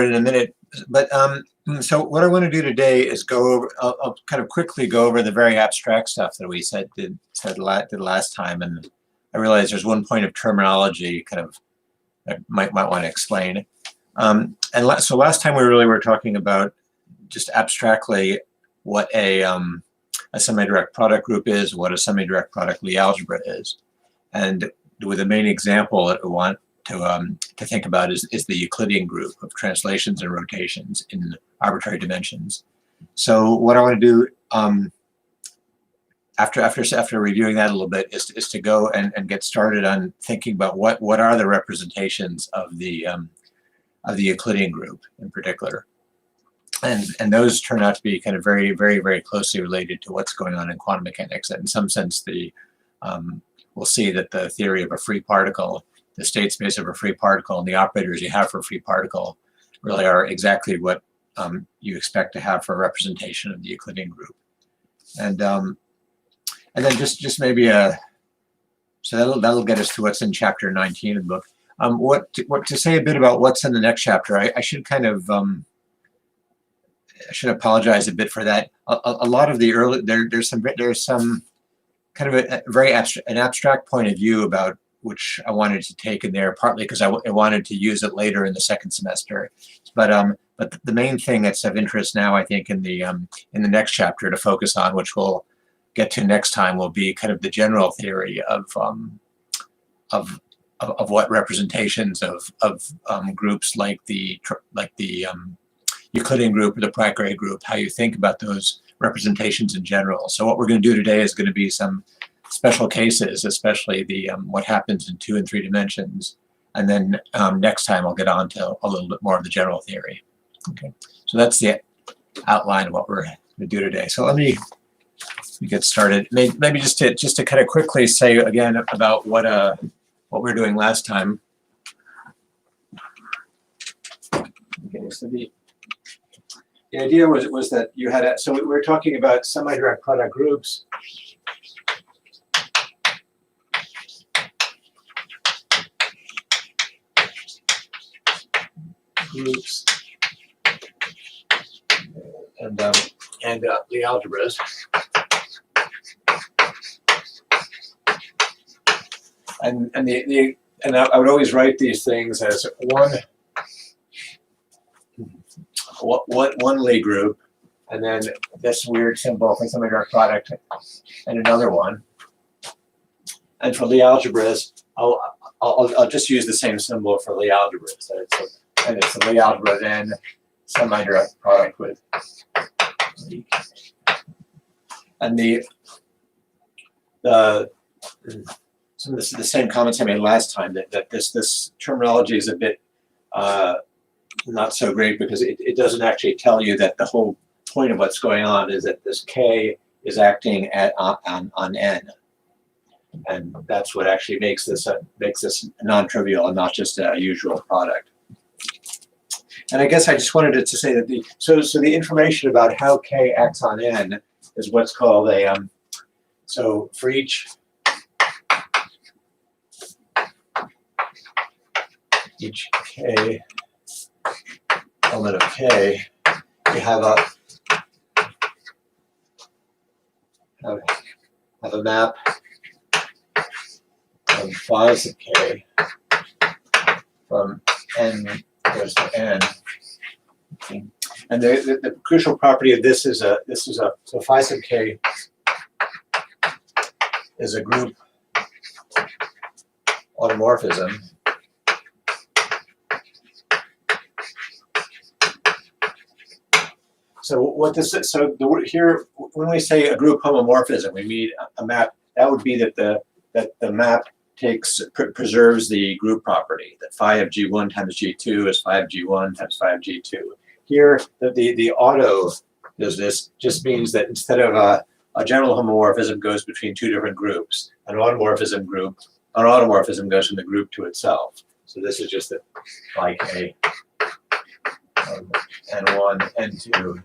in a minute, but so what I want to do today is go over. I'll kind of quickly go over the very abstract stuff that we did last time, and I realize there's one point of terminology kind of I might want to explain. So last time we really were talking about just abstractly what a semi-direct product group is, what a semi-direct product Lie algebra is, and with the main example that we want to think about is the Euclidean group of translations and rotations in arbitrary dimensions. So what I want to do after reviewing that a little bit is to go and get started on thinking about what are the representations of the Euclidean group in particular, and those turn out to be kind of very, very, very closely related to what's going on in quantum mechanics. And in some sense, we'll see that the theory of a free particle, the state space of a free particle, and the operators you have for a free particle really are exactly what you expect to have for a representation of the Euclidean group. And then just maybe so that'll get us to what's in chapter 19 of the book. What to say a bit about what's in the next chapter? I should kind of I should apologize a bit for that. A lot of the early there's some kind of an abstract point of view about which I wanted to take in there, partly because I wanted to use it later in the second semester. But the main thing that's of interest now, I think, in the next chapter to focus on, which we'll get to next time, will be kind of the general theory of what representations of groups like the Euclidean group or the Poincare group, how you think about those representations in general. So what we're going to do today is going to be some special cases, especially the what happens in 2 and 3 dimensions, and then next time I'll get on to a little bit more of the general theory. Okay, so that's the outline of what we're going to do today. So let me get started. Maybe just to kind of quickly say again about what we were doing last time. Okay, so the idea was that you had so we were talking about semi-direct product groups. And the algebras. And I would always write these things as one Lie group, and then this weird symbol for semi-direct product, and another one. And for Lie algebras, I'll just use the same symbol for Lie algebras. So it's a Lie algebra, then semi-direct product with, and some of the same comments I made last time that this terminology is a bit not so great, because it doesn't actually tell you that the whole point of what's going on is that this K is acting on N, and that's what actually makes this non-trivial and not just a usual product. And I guess I just wanted to say that so the information about how K acts on N is what's called a so for each K element of K, you have a map of phi's of K from N goes to N. And the crucial property of this is so phi sub K is a group automorphism. So what this is, here when we say a group homomorphism, we mean a map. That would be that the map preserves the group property, that phi of G1 times G2 is phi of G1 times phi of G2. Here, the auto does this just means that instead of a general homomorphism goes between two different groups, an automorphism goes from the group to itself. So this is just like a N1, N2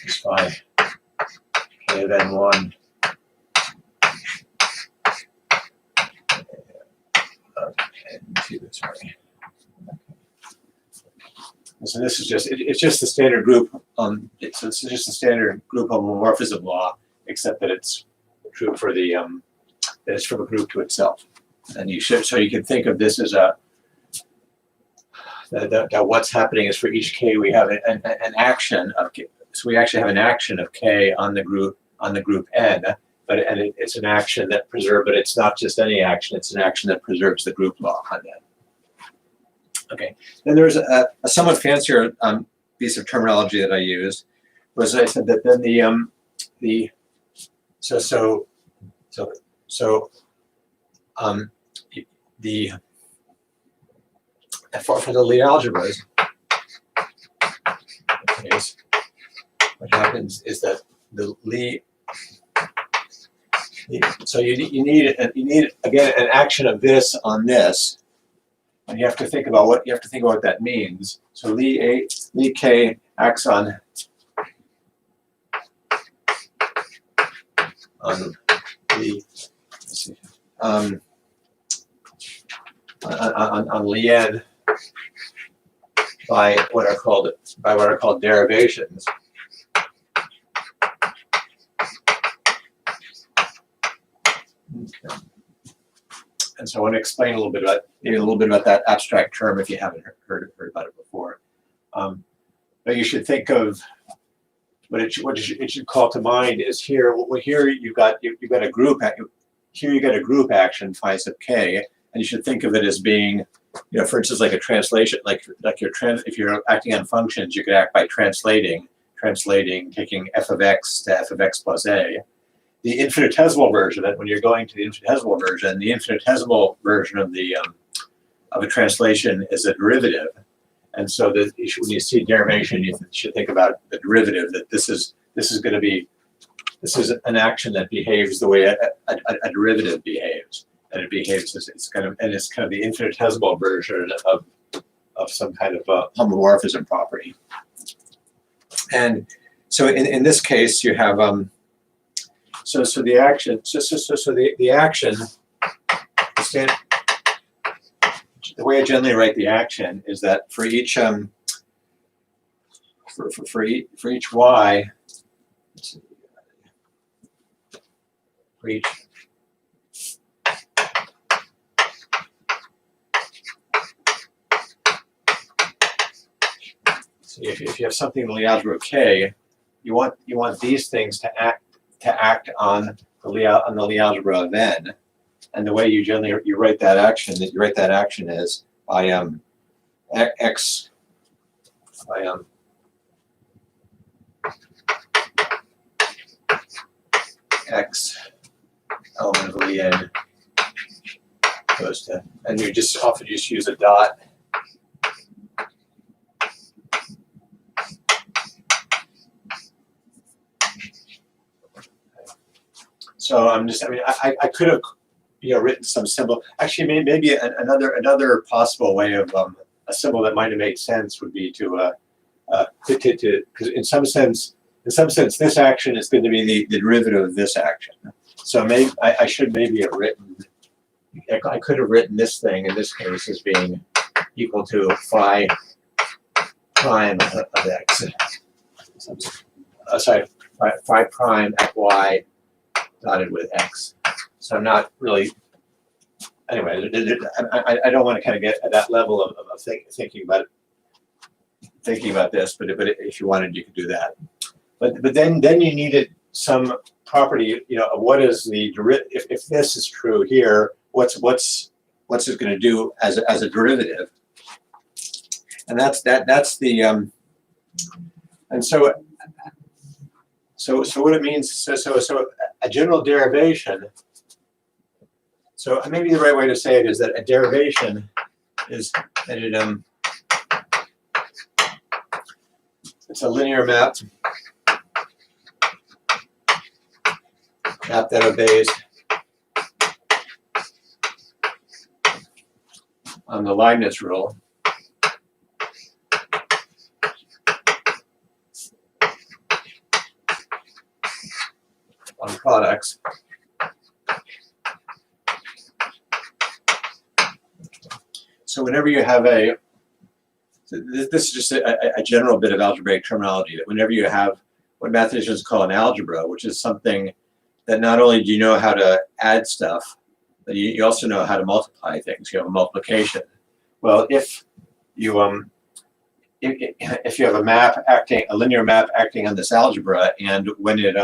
is phi K of N1. N2, sorry. So this is just, it's just the standard group, it's just the standard group homomorphism law, except that it's true for the, that it's from a group to itself. And you should, so you can think of this as a, that what's happening is for each k we have an action of k. So we actually have an action of k on the group n, but it's an action that preserves, but it's not just any action, it's an action that preserves the group law on n. Okay, then there's a somewhat fancier piece of terminology that I used, was I said that then for the Lie algebras, what happens is that the Lie, so you need again an action of this on this, and you have to think about what that means. So Lie k acts on the on Lien by what are called derivations. Okay. And so I want to explain a little bit about that abstract term if you haven't heard about it before. But you should think of what it should call to mind is here. Well, here you've got a group. Here you get a group action phi sub k, and you should think of it as being, for instance, like a translation, if you're acting on functions, you could act by translating, taking f of x to f of x plus a. The infinitesimal version, when you're going to the infinitesimal version of a translation is a derivative, and so that when you see derivation, you should think about the derivative. That this is an action that behaves the way a derivative behaves, and it behaves as it's kind of the infinitesimal version of some kind of homomorphism property. And so in this case, you have the action. The action. The way I generally write the action is that for each for each y, for each if you have something in the Lie algebra K, you want these things to act on the Lie algebra of n, and the way you write that action is by x by x element of Lie n goes to, and you often just use a dot. So I could have written some symbol. Actually, maybe another possible way of a symbol that might have made sense would be to because in some sense this action is going to be the derivative of this action. So maybe I should maybe have written. I could have written this thing in this case as being equal to phi prime of x. Sorry, phi prime at y dotted with x. So I'm not really. Anyway, I don't want to kind of get at that level of thinking about this, but if you wanted, you could do that. But then you needed some property, of what is the derivative. If this is true here, what's it going to do as a derivative? And that's the and so what it means. So a general derivation. So maybe the right way to say it is that a derivation is that it's a linear map that obeys the Leibniz rule. On products. So whenever you have a So this is just a general bit of algebraic terminology, that whenever you have what mathematicians call an algebra, which is something that not only do you know how to add stuff, but you also know how to multiply things. You have a multiplication. Well, if you have a map acting, a linear map acting on this algebra, and when it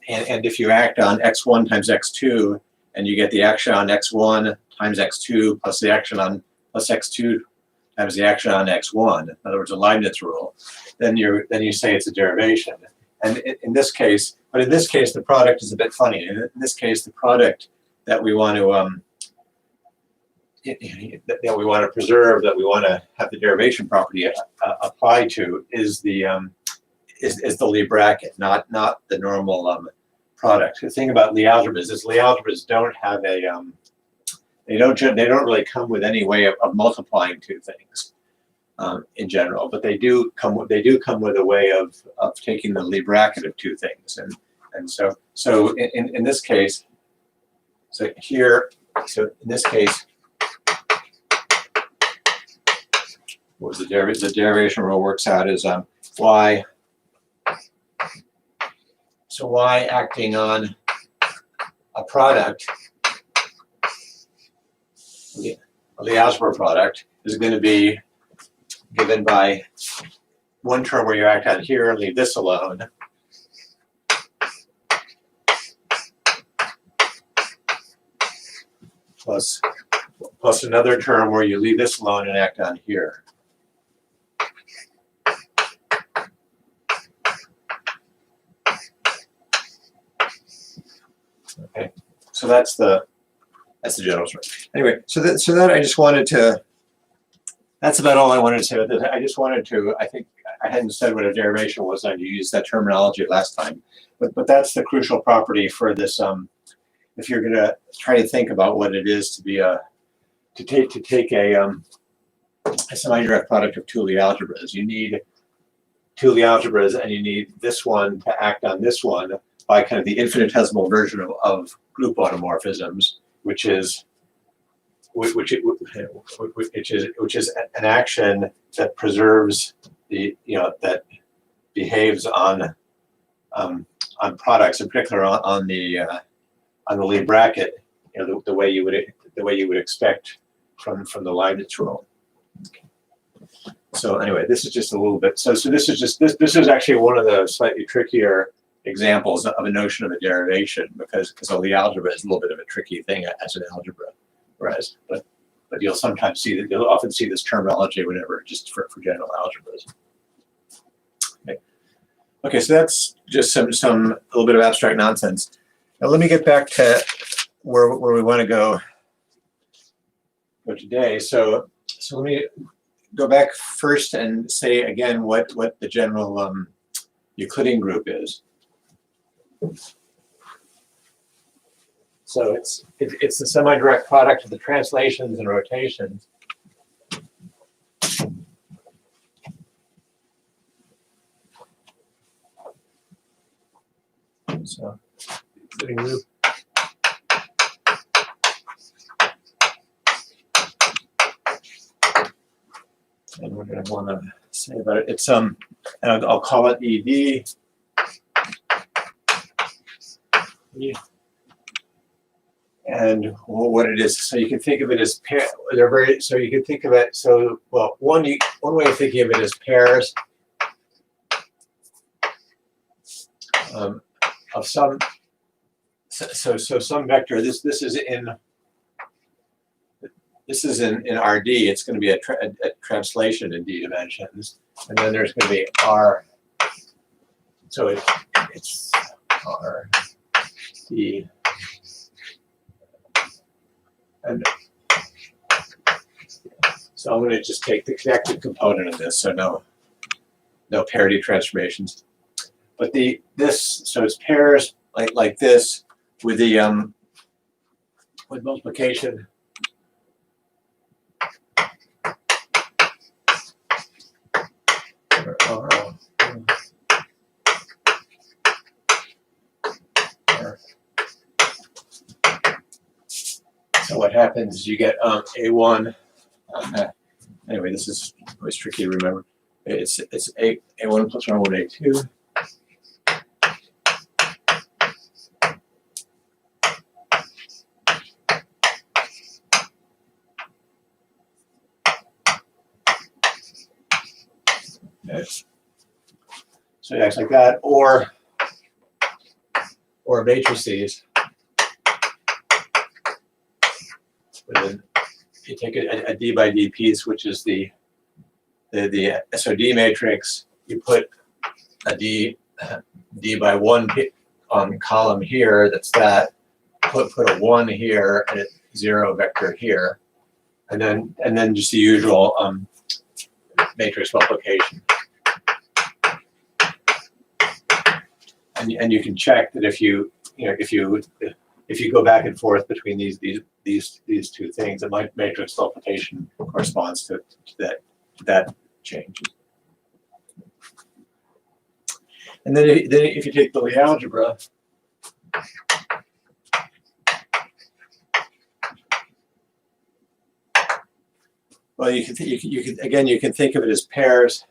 and if you act on x1 times x2, and you get the action on x1 times x2 plus the action on plus x2 times the action on x1, in other words, a Leibniz rule, then you say it's a derivation. And in this case, the product is a bit funny. In this case, the product that we want to preserve, that we want to have the derivation property apply to, is the Lie bracket, not the normal product. The thing about Lie algebras is Lie algebras don't have a they don't really come with any way of multiplying two things in general, but they do come with a way of taking the Lie bracket of two things, and so in this case, in this case, what the derivation rule works out is y. So y acting on a product, the algebra product, is going to be given by one term where you act on here and leave this alone, plus another term where you leave this alone and act on here. Okay, so that's the general story. Anyway, so that I just wanted to. That's about all I wanted to say about this. I just wanted to. I think I hadn't said what a derivation was. I used that terminology last time, but that's the crucial property for this. If you're going to try to think about what it is to be to take a semi-direct product of two Lie algebras, you need two Lie algebras, and you need this one to act on this one by kind of the infinitesimal version of group automorphisms, which is an action that preserves that behaves on products, in particular on the Lie bracket, the way you would expect from the Leibniz rule. So anyway, this is just a little bit. So this is actually one of the slightly trickier examples of a notion of a derivation, because a Lie algebra is a little bit of a tricky thing as an algebra, whereas but you'll often see this terminology whenever, just for general algebras. Okay, so that's just a little bit of abstract nonsense. Now let me get back to where we want to go today. So let me go back first and say again what the general Euclidean group is. So it's the semi-direct product of the translations and rotations. So Euclidean group. And what I want to say about it, it's and I'll call it ED. And what it is, so you can think of it as so you can think of it, one way of thinking of it is pairs of some, some vector. This is in RD. It's going to be a translation in D dimensions, and then there's going to be R. So it's R D. And so I'm going to just take the connected component of this, so no parity transformations. But so it's pairs like this with the with multiplication. So what happens is you get A1. Anyway, this is always tricky to remember. It's A1 plus R1 A2. Okay. So it acts like that, or matrices. Then you take a D by D piece, which is the SOD matrix. You put a D by 1 on column here. That's that. Put a 1 here and a 0 vector here, and then just the usual matrix multiplication. And you can check that if you go back and forth between these two things, the matrix multiplication corresponds to that change. And then if you take the Lie algebra, well, you can think of it as pairs.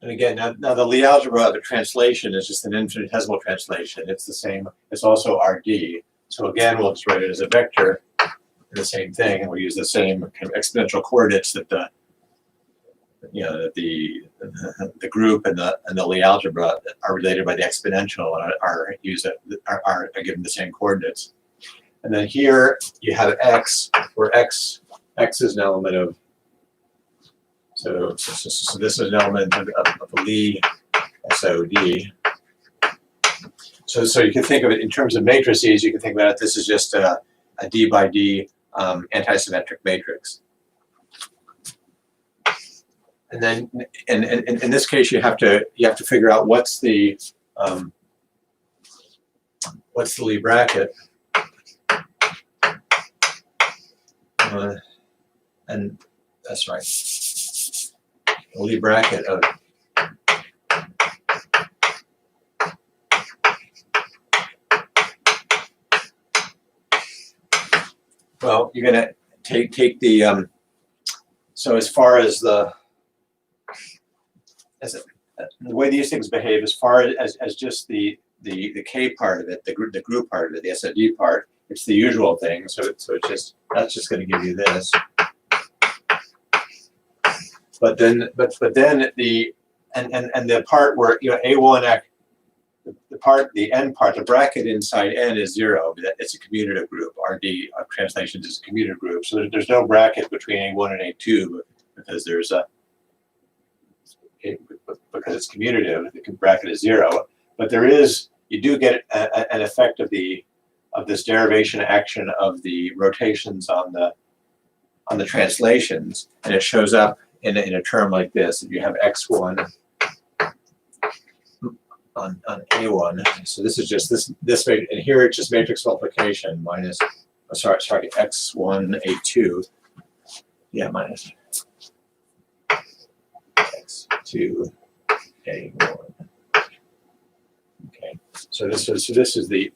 And again, now the Lie algebra of a translation is just an infinitesimal translation. It's the same. It's also RD. So again, we'll just write it as a vector, the same thing, and we'll use the same kind of exponential coordinates that the group and the Lie algebra are related by the exponential and are given the same coordinates. And then here you have x, where x is an element of. So this is an element of Lie SOD. So you can think of it in terms of matrices. You can think about it. This is just a D by D antisymmetric matrix. And then, and in this case, you have to figure out what's the Lie bracket. And that's right. The Lie bracket of well, you're gonna take the so as far as the way these things behave, as far as just the K part of it, the group part of it, the SOD part, it's the usual thing. So it's just that's just going to give you this. But then the part where A1 the n part, the bracket inside n is 0. It's a commutative group. RD of translations is a commutative group. So there's no bracket between A1 and A2 because because it's commutative. The bracket is 0. But you do get an effect of this derivation action of the rotations on the translations, and it shows up in a term like this. If you have x1 on A1, so this is just this and here it's just matrix multiplication minus sorry x1 A2, minus x2 A1. Okay, so this is the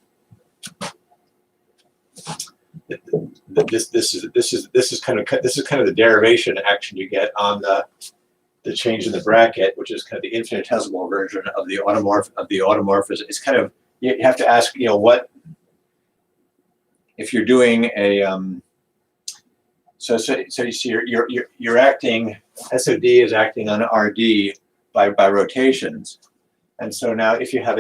this is kind of the derivation action you get on the change in the bracket, which is kind of the infinitesimal version of the automorphism. It's kind of, you have to ask, what if you're doing a so you see you're acting, SOD is acting on RD by rotations, and so now if you have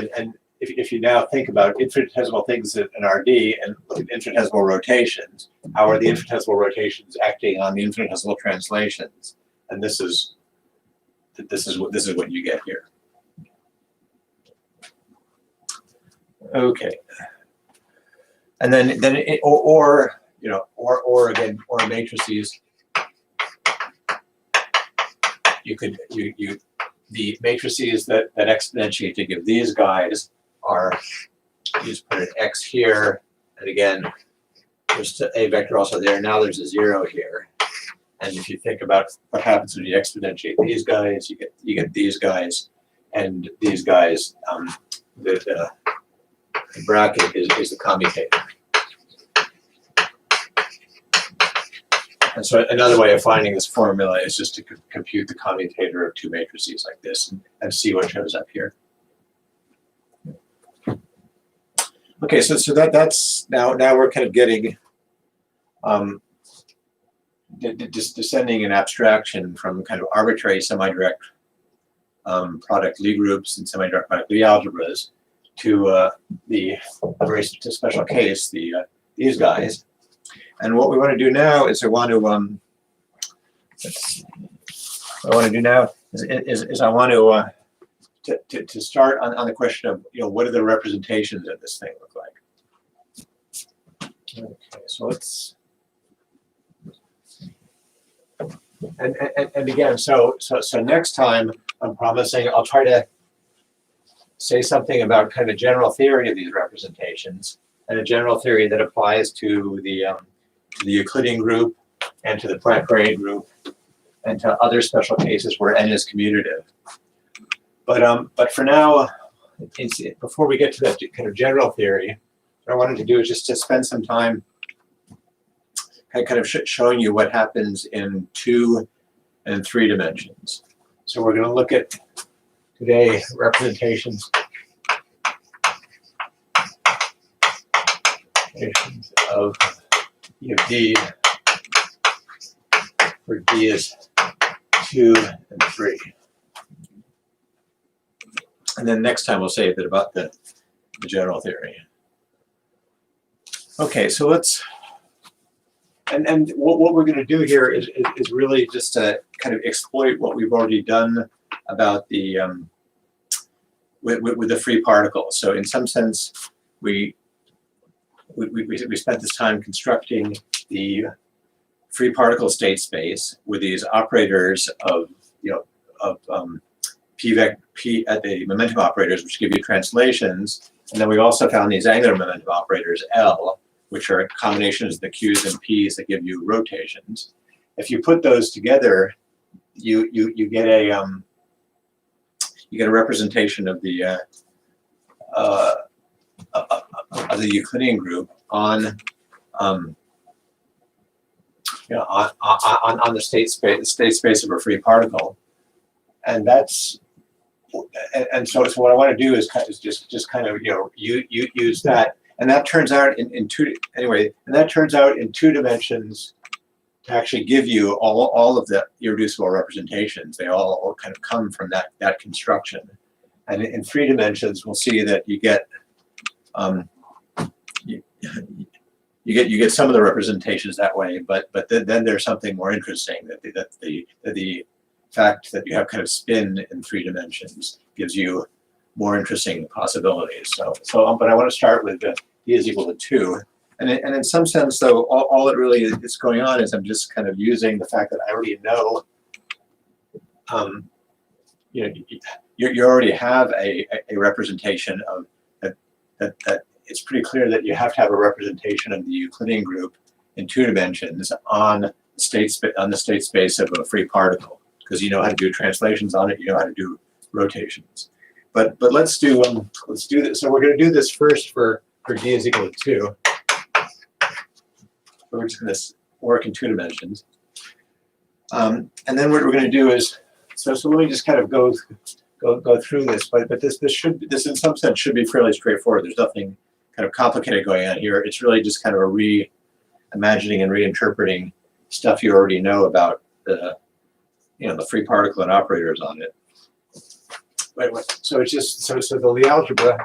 if you now think about infinitesimal things in RD and look at infinitesimal rotations, how are the infinitesimal rotations acting on the infinitesimal translations? And this is what you get here. Okay. And then or matrices. The matrices that exponentiate to give these guys are, you just put an x here, and again, there's a vector also there. Now there's a 0 here, and if you think about what happens when you exponentiate these guys, you get these guys, and these guys. The bracket is the commutator. And so another way of finding this formula is just to compute the commutator of two matrices like this and see what shows up here. Okay, so that's now we're kind of getting descending in abstraction from kind of arbitrary semi-direct product Lie groups and semi-direct product Lie algebras to the very special case, these guys. And what we want to do now is I want to start on the question of, what do the representations of this thing look like? Okay, so let's and again, so next time I'm promising I'll try to say something about kind of general theory of these representations and a general theory that applies to the Euclidean group and to the Poincare group and to other special cases where n is commutative. But for now, before we get to that kind of general theory, what I wanted to do is just to spend some time kind of showing you what happens in 2 and 3 dimensions. So we're going to look at today representations of D, where D is 2 and 3. And then next time we'll say a bit about the general theory. Okay, so let's, and what we're going to do here is really just to kind of exploit what we've already done about the with the free particles. So in some sense, we spent this time constructing the free particle state space with these operators of P at the momentum operators, which give you translations, and then we also found these angular momentum operators L, which are combinations of the Q's and P's that give you rotations. If you put those together, you get a representation of the Euclidean group on the state space of a free particle, and that's so what I want to do is just kind of use that, and that turns out in 2 dimensions to actually give you all of the irreducible representations. They all kind of come from that construction, and in 3 dimensions we'll see that you get you get some of the representations that way, but then there's something more interesting, that the fact that you have kind of spin in 3 dimensions gives you more interesting possibilities. But I want to start with D is equal to 2. And in some sense, though, all it really is going on is I'm just kind of using the fact that I already know, you already have a representation of that it's pretty clear that you have to have a representation of the Euclidean group in 2 dimensions on the state space of a free particle, because you know how to do translations on it, you know how to do rotations. But let's do this. So we're going to do this first for D is equal to 2. We're just going to work in 2 dimensions, and then what we're going to do is so let me just kind of go through this. But this in some sense should be fairly straightforward. There's nothing kind of complicated going on here. It's really just kind of a reimagining and reinterpreting stuff you already know about the free particle and operators on it. Wait. So it's just so the Lie algebra.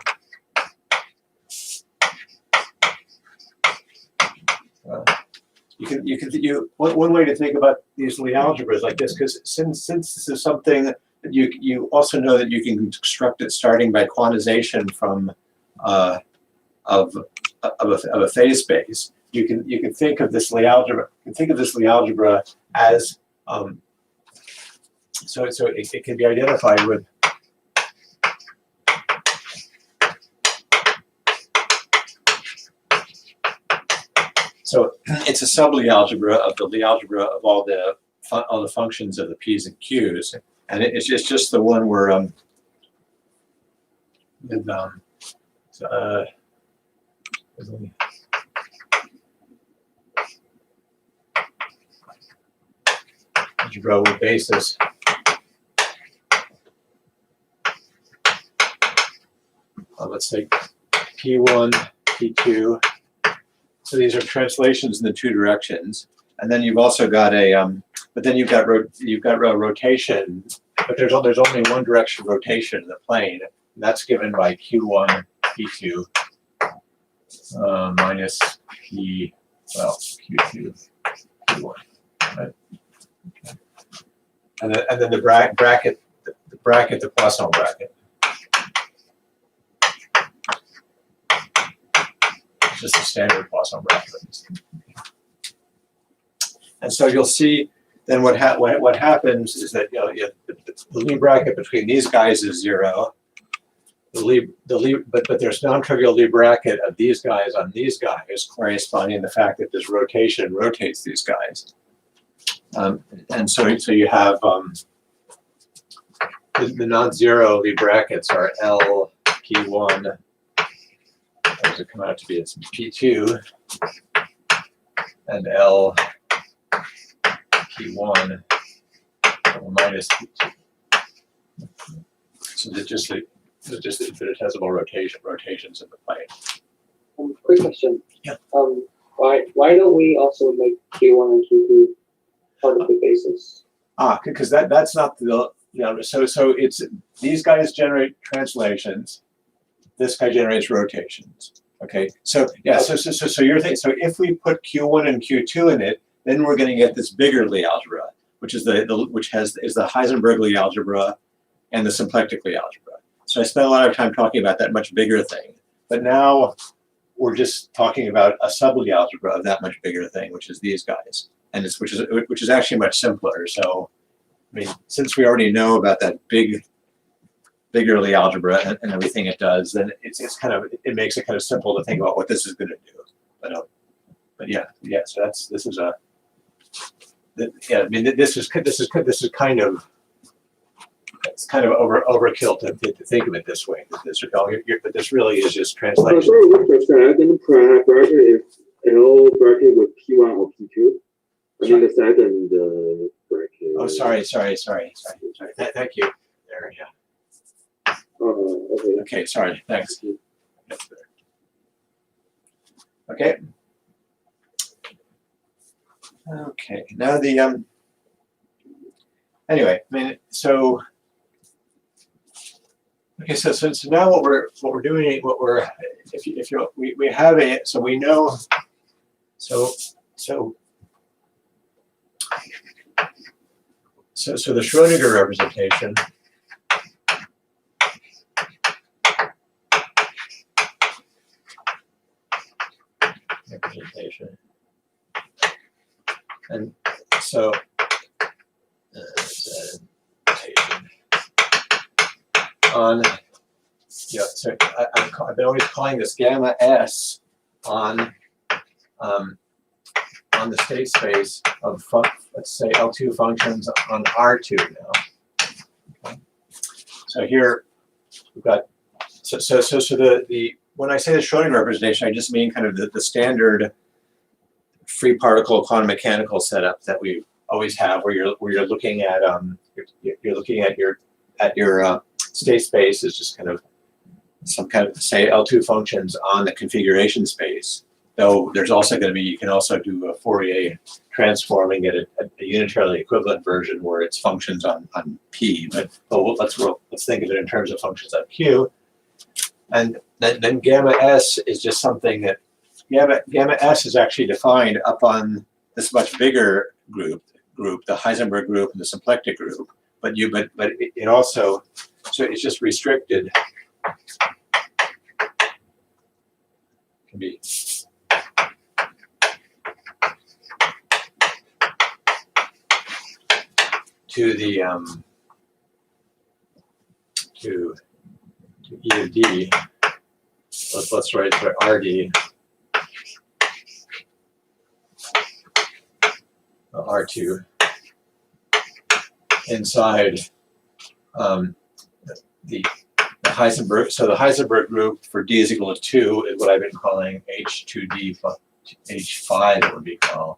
One way to think about these Lie algebras like this, because since this is something that you also know that you can construct it starting by quantization from of a phase space. You can think of this Lie algebra. As so it can be identified with. So it's a sub-Lie algebra of the Lie algebra of all the functions of the P's and Q's, and it's just the one where algebra with basis. Let's take P1, P2. So these are translations in the two directions, and then you've also got a, but then you've got rotation. But there's only one direction rotation in the plane, and that's given by Q1, P2 minus P, well, Q2, Q1. Right? Okay. And then the bracket, the Poisson bracket. It's just a standard Poisson bracket. And so you'll see then what happens is that the Lie bracket between these guys is 0. But there's non-trivial Lie bracket of these guys on these guys, corresponding to the fact that this rotation rotates these guys. And so you have the non-zero Lie brackets are L P1. What does it come out to be? It's P2 and L P1 minus P2. So they're just infinitesimal rotations in the plane. Quick question. Yeah. Why don't we also make Q1 and Q2 part of the basis? Because that's not the so it's these guys generate translations. This guy generates rotations. Okay. So yeah. So you're thinking. So if we put Q1 and Q2 in it, then we're going to get this bigger Lie algebra, which is the Heisenberg Lie algebra and the symplectic Lie algebra. So I spent a lot of time talking about that much bigger thing, but now we're just talking about a sub-Lie algebra of that much bigger thing, which is these guys, and which is actually much simpler. So, I mean, since we already know about that bigger Lie algebra and everything it does, then it makes it kind of simple to think about what this is going to do. But yeah. So this is I mean, this is kind of. It's kind of overkill to think of it this way. But this really is just translation. Sorry, one question. I didn't bracket is L bracket with P1 or P2. I mean the second bracket. Oh, sorry. Thank you. There, yeah. Okay. Okay, sorry. Thanks. Okay. Okay. Now the Anyway, I mean, so. Okay, so now what we're doing, we have a, so we know, so the Schrodinger representation and so on, so I've been always calling this gamma S on the state space of let's say L2 functions on R2 now. Okay. So here we've got so the when I say the Schrodinger representation, I just mean kind of the standard free particle quantum mechanical setup that we always have, where you're looking at you're looking at your state space is just kind of some kind of, say, L2 functions on the configuration space. Though there's also going to be, you can also do a Fourier transform and get a unitarily equivalent version where it's functions on P. But let's think of it in terms of functions on Q. And then gamma S is just something that gamma S is actually defined up on this much bigger group, the Heisenberg group and the symplectic group. But it also, so it's just restricted. Can be to the to E of D. Let's write for RD. R2 inside the Heisenberg. So the Heisenberg group for D is equal to 2 is what I've been calling H2D, H5 it would be called.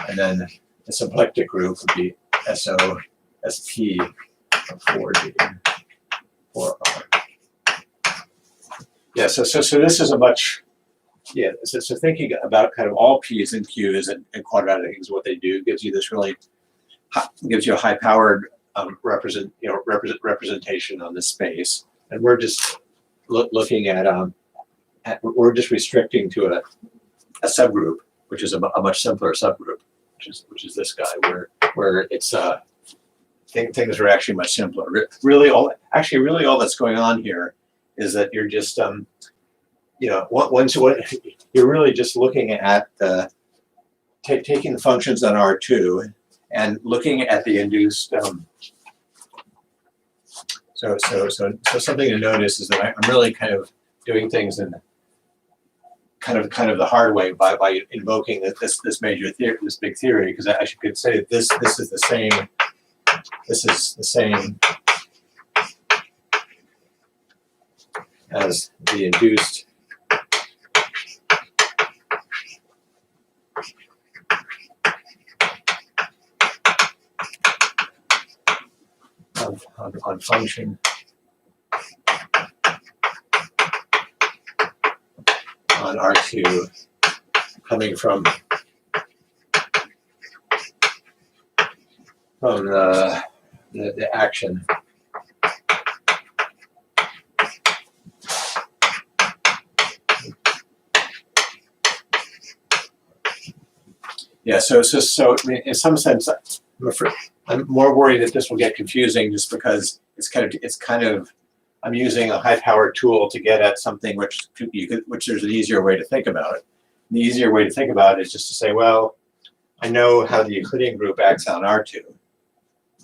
And then the symplectic group would be SO SP of 4D, 4R. Yeah, so this is a much, yeah, so thinking about kind of all P's and Q's and quadratic things, what they do gives you this really, gives you a high-powered representation on this space. And we're just looking at, we're just restricting to a subgroup, which is a much simpler subgroup, which is this guy, where it's things are actually much simpler. Really all that's going on here is that you're just you're really just looking at taking the functions on R2 and looking at the induced. So something to notice is that I'm really kind of doing things in kind of the hard way by invoking this major theory, this big theory, because I could say that this is the same. This is the same as the induced on function on R2 coming from the action. Yeah, so I mean, in some sense, I'm more worried that this will get confusing just because it's kind of I'm using a high-powered tool to get at something which there's an easier way to think about it. And the easier way to think about it is just to say, well, I know how the Euclidean group acts on R2.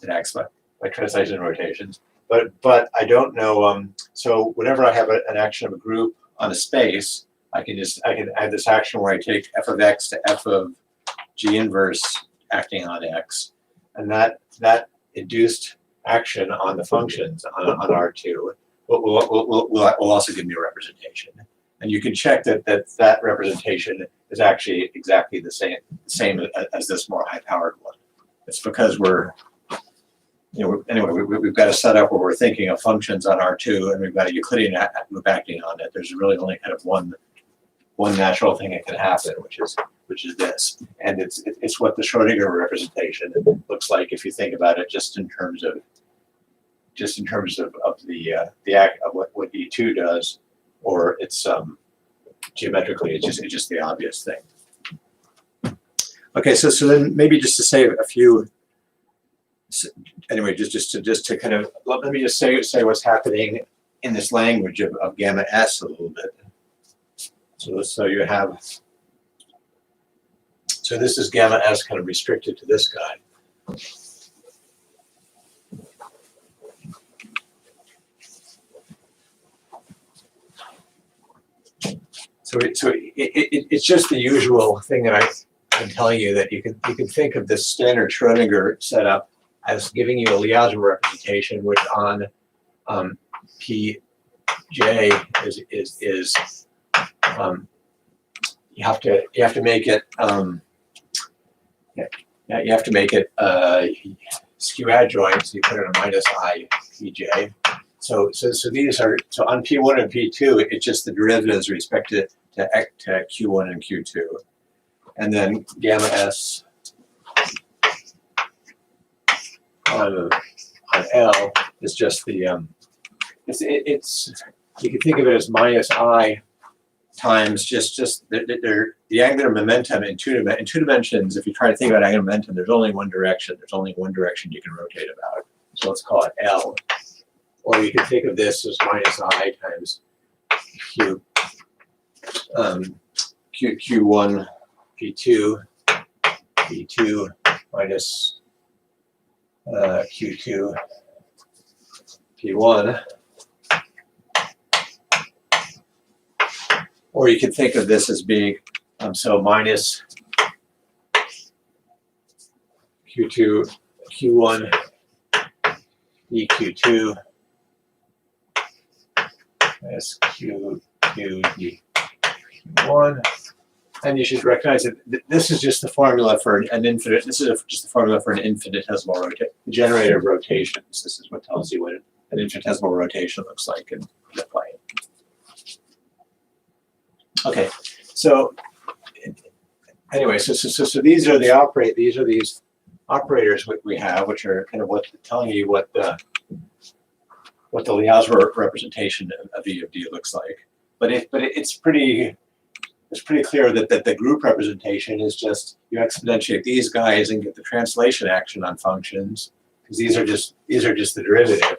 It acts by translation rotations, but I don't know. So whenever I have an action of a group on a space, I can add this action where I take f of x to f of g inverse acting on x, and that induced action on the functions on R2 will also give me a representation, and you can check that representation is actually exactly the same as this more high-powered one. It's because we've got a setup where we're thinking of functions on R2, and we've got a Euclidean group acting on it. There's really only kind of one natural thing that can happen, which is this, and it's what the Schrodinger representation looks like if you think about it just in terms of the act of what E2 does, or it's geometrically it's just the obvious thing. Okay, so then maybe just to say a few. Anyway, just to kind of let me just say what's happening in this language of gamma S a little bit. So you have. So this is gamma S kind of restricted to this guy. So it's just the usual thing that I'm telling you, that you can think of this standard Schrodinger setup as giving you a Lie algebra representation, which on Pj is you have to make it you have to make it skew adjoint, so you put it in minus I Pj. So these are on P1 and P2, it's just the derivatives with respect to Q1 and Q2, and then gamma S on L is just the it's you can think of it as minus I times just the angular momentum in two dimensions. If you try to think about angular momentum, there's only one direction. There's only one direction you can rotate about. So let's call it L. Or you can think of this as minus I times Q1 P2 P2 minus Q2 P1. Or you can think of this as being so minus Q2 Q1 EQ2 minus Q2 D1 And you should recognize that this is just the formula for an infinite. This is just the formula for an infinitesimal rotation, the generator of rotations. This is what tells you what an infinitesimal rotation looks like and apply it. Okay, so anyway, so these are the these operators we have, which are kind of telling you what the Algebra representation of E of D looks like. But it's pretty clear that the group representation is just you exponentiate these guys and get the translation action on functions, because these are just the derivative.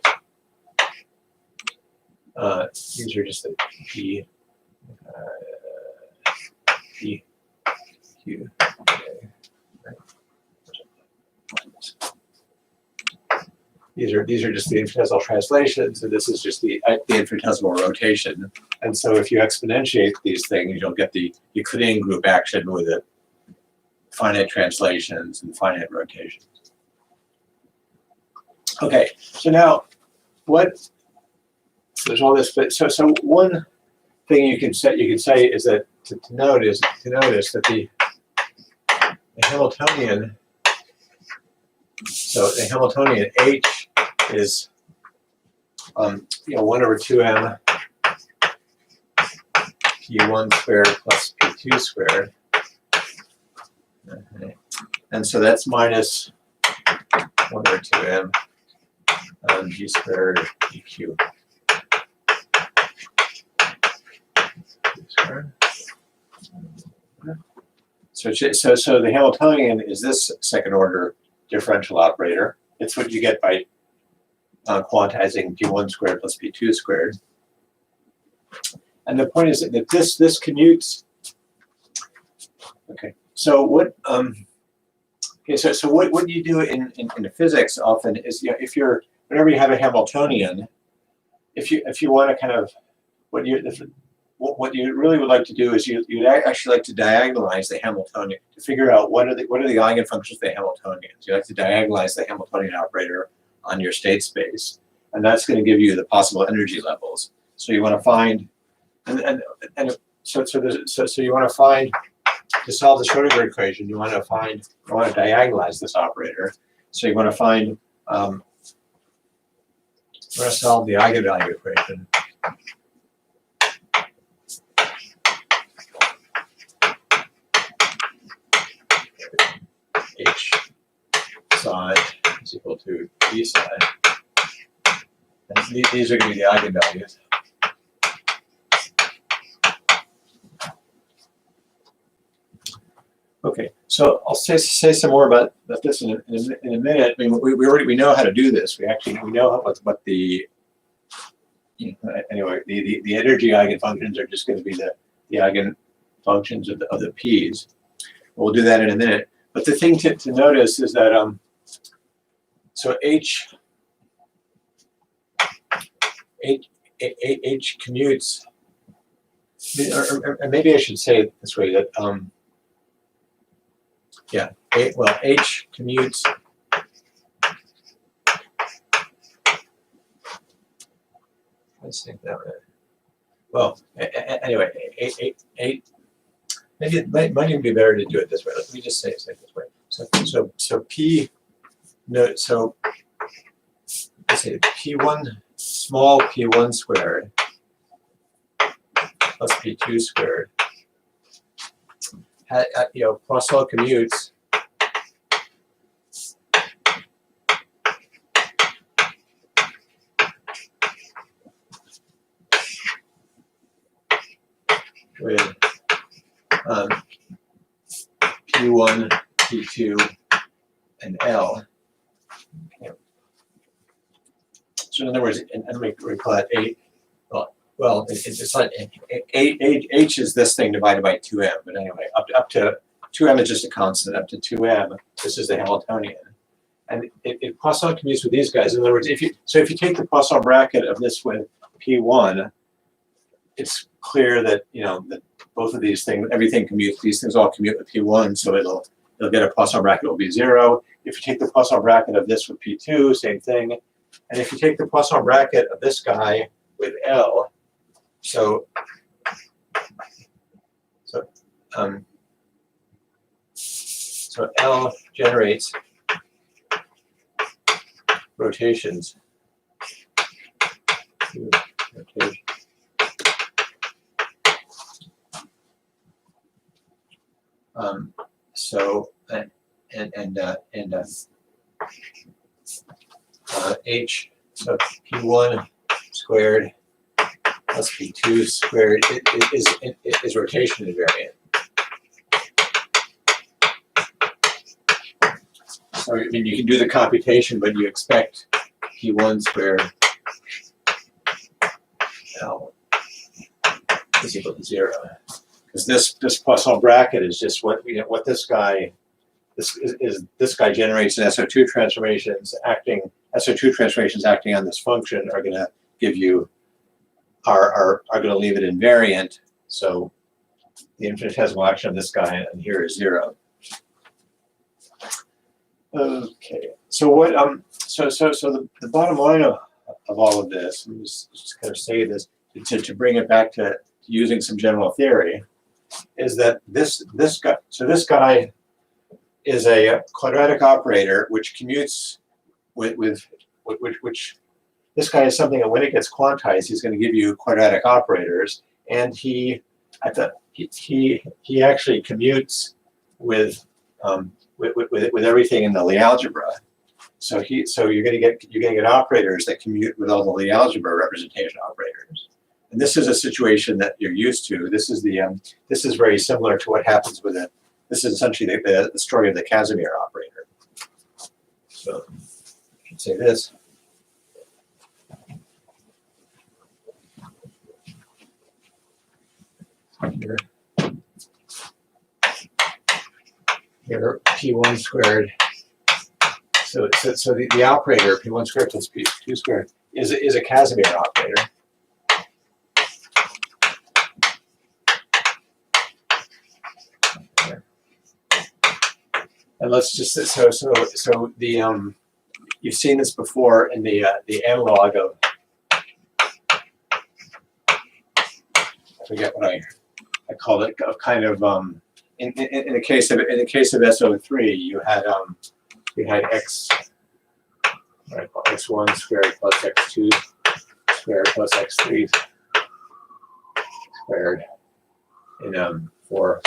These are just the P Q. Okay. These are just the infinitesimal translations, and this is just the infinitesimal rotation. And so if you exponentiate these things, you'll get the Euclidean group action with the finite translations and finite rotations. Okay, so now so there's all this, but so one thing you can say is that to notice that the Hamiltonian. So the Hamiltonian H is 1 over 2m p1 squared plus p2 squared. Okay. And so that's minus 1 over 2m g squared pq. So the Hamiltonian is this second order differential operator. It's what you get by quantizing p1 squared plus p2 squared. And the point is that this commutes. Okay, so what? So what you do in the physics often is, whenever you have a Hamiltonian, if you want to kind of what you really would like to do is you'd actually like to diagonalize the Hamiltonian to figure out what are the eigenfunctions of the Hamiltonians. You like to diagonalize the Hamiltonian operator on your state space, and that's going to give you the possible energy levels. So you want to find, so you want to find, to solve the Schrodinger equation, you want to diagonalize this operator. So you want to find, you want to solve the eigenvalue equation. H psi is equal to D psi. And these are going to be the eigenvalues. Okay, so I'll say some more about this in a minute. I mean, we know how to do this. We know what the anyway the energy eigenfunctions are just going to be the eigenfunctions of the p's. We'll do that in a minute. But the thing to notice is that so H commutes, or maybe I should say it this way, that H commutes let's think that way. Well, anyway, maybe it might even be better to do it this way. Let me just say it this way. So P, no, so let's say P1, small P1 squared plus P2 squared, Poisson commutes with P1, P2, and L. Okay. So in other words, and we call that 8. Well, it's not H is this thing divided by 2m. But anyway, up to 2m is just a constant. Up to 2m, this is the Hamiltonian, and it Poisson commutes with these guys. In other words, if you take the Poisson bracket of this with P1, it's clear that that both of these things, everything commutes. These things all commute with P1, so it'll get a Poisson bracket. It will be 0. If you take the Poisson bracket of this with P2, same thing. And if you take the Poisson bracket of this guy with L, so So L generates rotations. Rotation. So H, so P1 squared plus P2 squared is rotation invariant. So I mean, you can do the computation, but you expect P1 squared L is equal to 0. Because this Poisson bracket is just what this guy generates in SO2 transformations acting on this function are going to give you are going to leave it invariant. So the infinitesimal action of this guy and here is 0. Okay. So what so the bottom line of all of this, let me just kind of say this to bring it back to using some general theory, is that this guy is a quadratic operator which commutes with which this guy is something that when it gets quantized, he's going to give you quadratic operators, and he actually commutes with everything in the Lie algebra. So you're going to get operators that commute with all the Lie algebra representation operators. And this is a situation that you're used to. This is very similar to what happens with it. This is essentially the story of the Casimir operator. So I should say this. Here, P1 squared. So the operator P1 squared plus P2 squared is a Casimir operator. And let's just so the you've seen this before in the analog of, I forget what I called it, of kind of in the case of SO3 you had x1 squared plus x2 squared plus x3 squared in for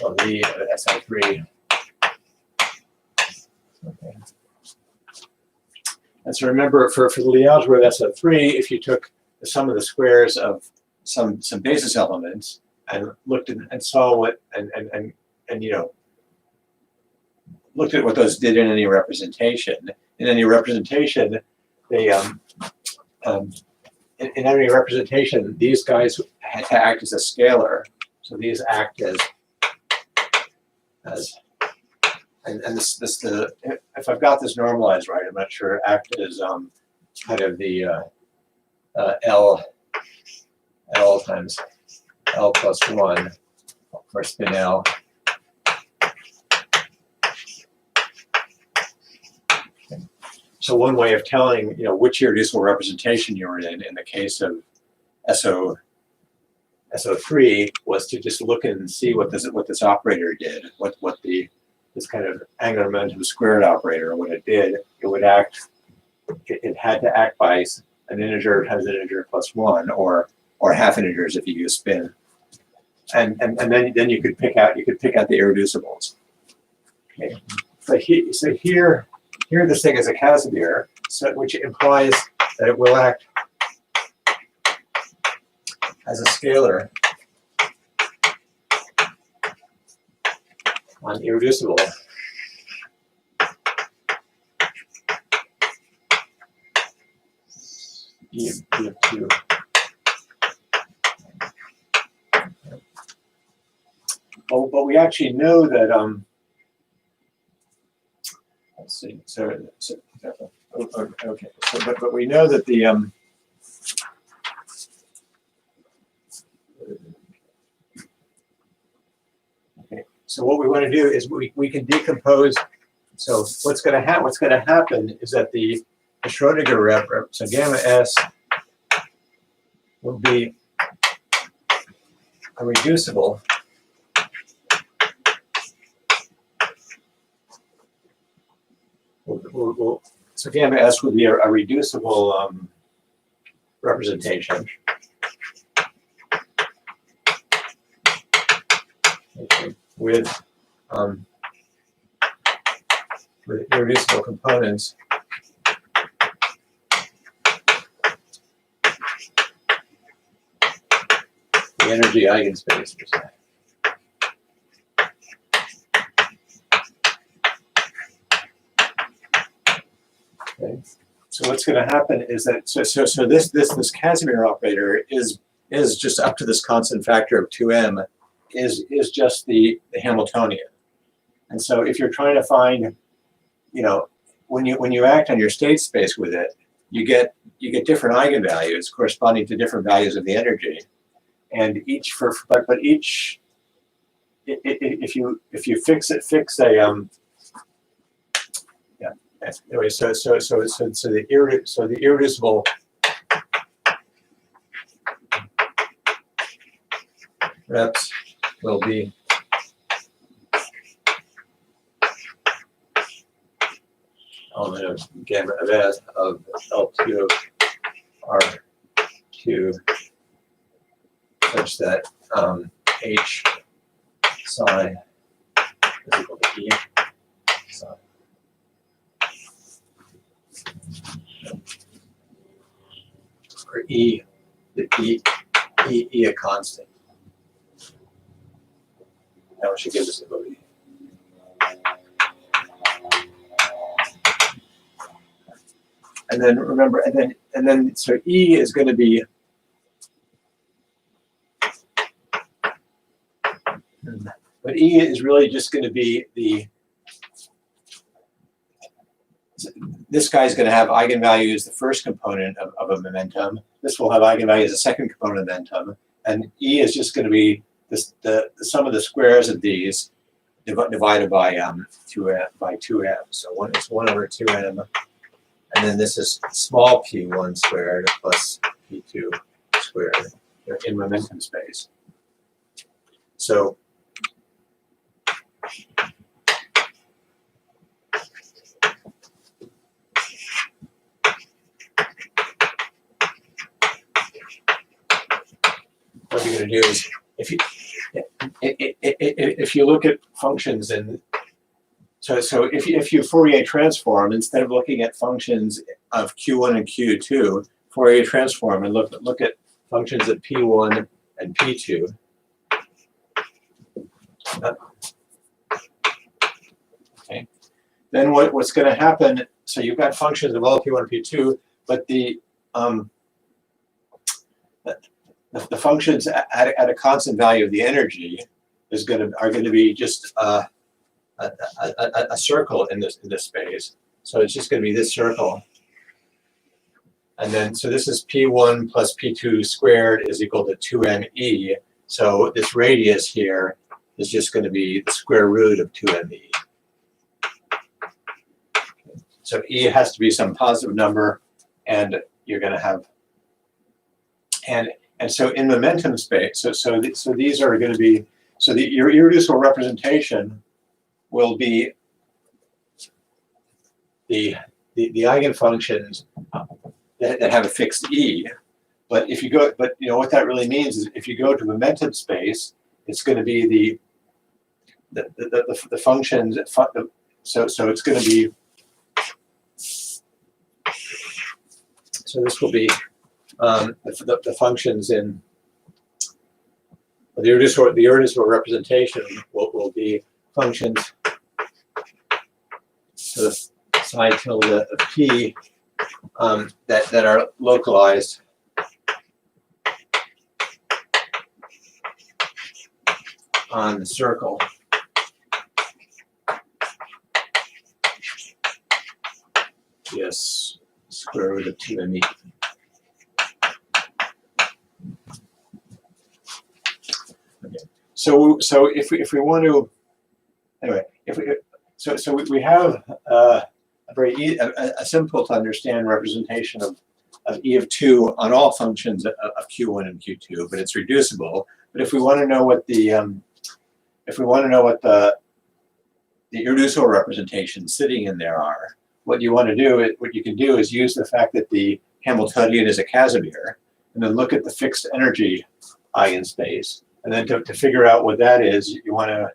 the SO3. Okay. And so remember, for the Lie algebra of SO3, if you took the sum of the squares of some basis elements and looked at and saw what and looked at what those did in any representation. In any representation, they in any representation, these guys had to act as a scalar. So these act as this if I've got this normalized right, I'm not sure, act as kind of the L times L plus 1 for spin L. So one way of telling which irreducible representation you were in the case of SO3 was to just look and see what this operator did, this kind of angular momentum squared operator, what it did. It would act. It had to act by an integer times an integer plus 1, or half integers if you use spin, and then you could pick out the irreducibles. Okay, so here this thing is a Casimir, which implies that it will act as a scalar on irreducible. E of 2. But we actually know that let's see. Okay. But we know that the okay. So what we want to do is we can decompose. So what's going to happen is that the Schrodinger so gamma S will be a reducible So gamma S would be a reducible representation. Okay, with irreducible components. The energy eigenspace. Okay. So what's going to happen is that this Casimir operator is just up to this constant factor of 2m is just the Hamiltonian. And so if you're trying to find, when you act on your state space with it, you get different eigenvalues corresponding to different values of the energy, and each if you fix a anyway, so the irreducible reps will be element of gamma of S of L2 of R2 such that H psi is equal to E psi. For E a constant. Now we should give this a bogey. And then remember, and then so E is going to be but E is really just going to be this guy's going to have eigenvalues, the first component of a momentum. This will have eigenvalues, the second component of momentum. And E is just going to be the sum of the squares of these divided by 2m. So it's 1 over 2m. And then this is small p1 squared plus p2 squared in momentum space. So what you're going to do is, if you look at functions and so if you Fourier transform, instead of looking at functions of Q1 and Q2, Fourier transform and look at functions of P1 and P2. Okay. Then what's going to happen? So you've got functions of all P1 and P2, but the functions at a constant value of the energy are going to be just a circle in this space. So it's just going to be this circle. And then, so this is P1 plus P2 squared is equal to 2me. So this radius here is just going to be the square root of 2me. So E has to be some positive number, and you're going to have, and so in momentum space, so these are going to be, so your irreducible representation will be the eigenfunctions that have a fixed E. But if you go, but what that really means is if you go to momentum space, it's going to be the functions. So it's going to be. So this will be the functions in the irreducible representation will be functions to the psi tilde of p that are localized on the circle. Yes, square root of 2me. Okay. So if we want to, anyway, so we have a very a simple to understand representation of E of 2 on all functions of Q1 and Q2, but it's reducible. But if we want to know what the irreducible representations sitting in there are, what you want to do, what you can do is use the fact that the Hamiltonian is a Casimir, and then look at the fixed energy eigenspace, and then to figure out what that is, you want to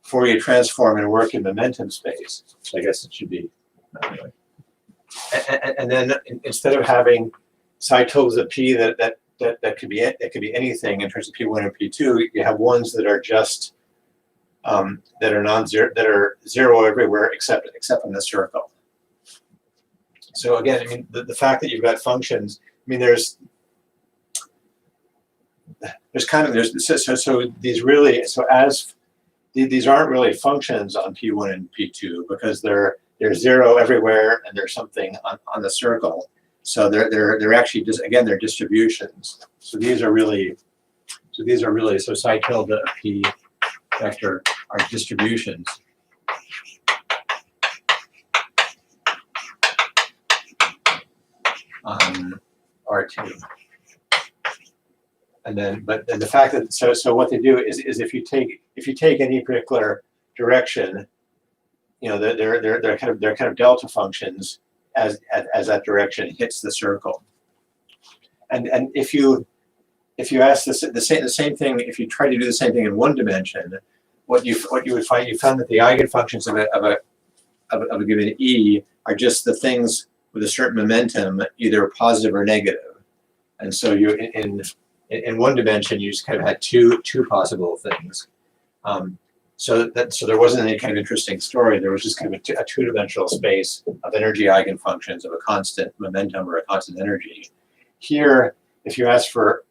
Fourier transform and work in momentum space. So I guess it should be. Anyway. And then instead of having psi tildes of p that could be anything in terms of p1 and p2, you have ones that are just that are non-zero, that are zero everywhere except in the circle. So again, I mean, the fact that you've got functions, I mean, there's these really, so as these aren't really functions on P1 and P2 because they're zero everywhere and there's something on the circle. So they're actually just, again, they're distributions. So these are really so psi tilde of P vector are distributions. R2. And then, but the fact that so what they do is if you take any particular direction, you know, they're kind of delta functions as that direction hits the circle. And if you ask the same thing, if you try to do the same thing in one dimension, what you would find, you found that the eigenfunctions of a given E are just the things with a certain momentum, either positive or negative. And so you in one dimension, you just kind of had two possible things. So there wasn't any kind of interesting story. There was just kind of a two-dimensional space of energy eigenfunctions of a constant momentum or a constant energy. Here, if you ask for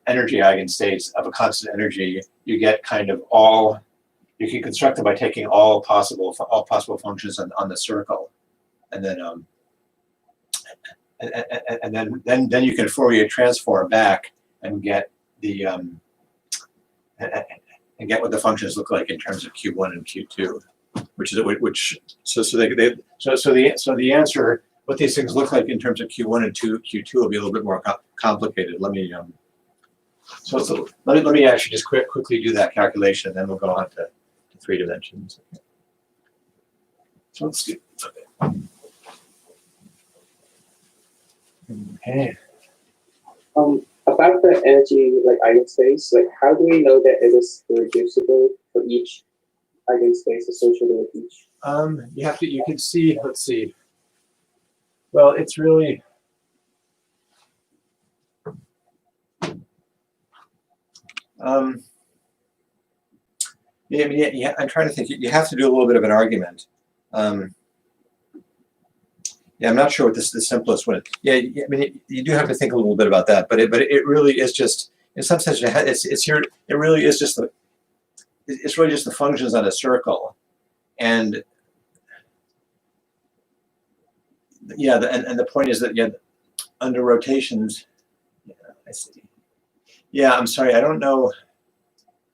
energy eigenstates of a constant energy, you get kind of all. You can construct it by taking all possible functions on the circle, and then then you can Fourier transform back and get the and get what the functions look like in terms of Q1 and Q2, so the answer, what these things look like in terms of Q1 and Q2 will be a little bit more complicated. Let me let me actually just quickly do that calculation, and then we'll go on to 3 dimensions. So let's do. Okay. About the energy eigenspace, how do we know that it is irreducible for each eigenspace associated with each? You can see, let's see. Well, it's really yeah, I'm trying to think. You have to do a little bit of an argument. Yeah, I'm not sure what the simplest one is. Yeah, I mean, you do have to think a little bit about that, but it really is just, in some sense, it really is just it's really just the functions on a circle, and yeah, and the point is that under rotations, yeah, I see. Yeah, I'm sorry, I don't know.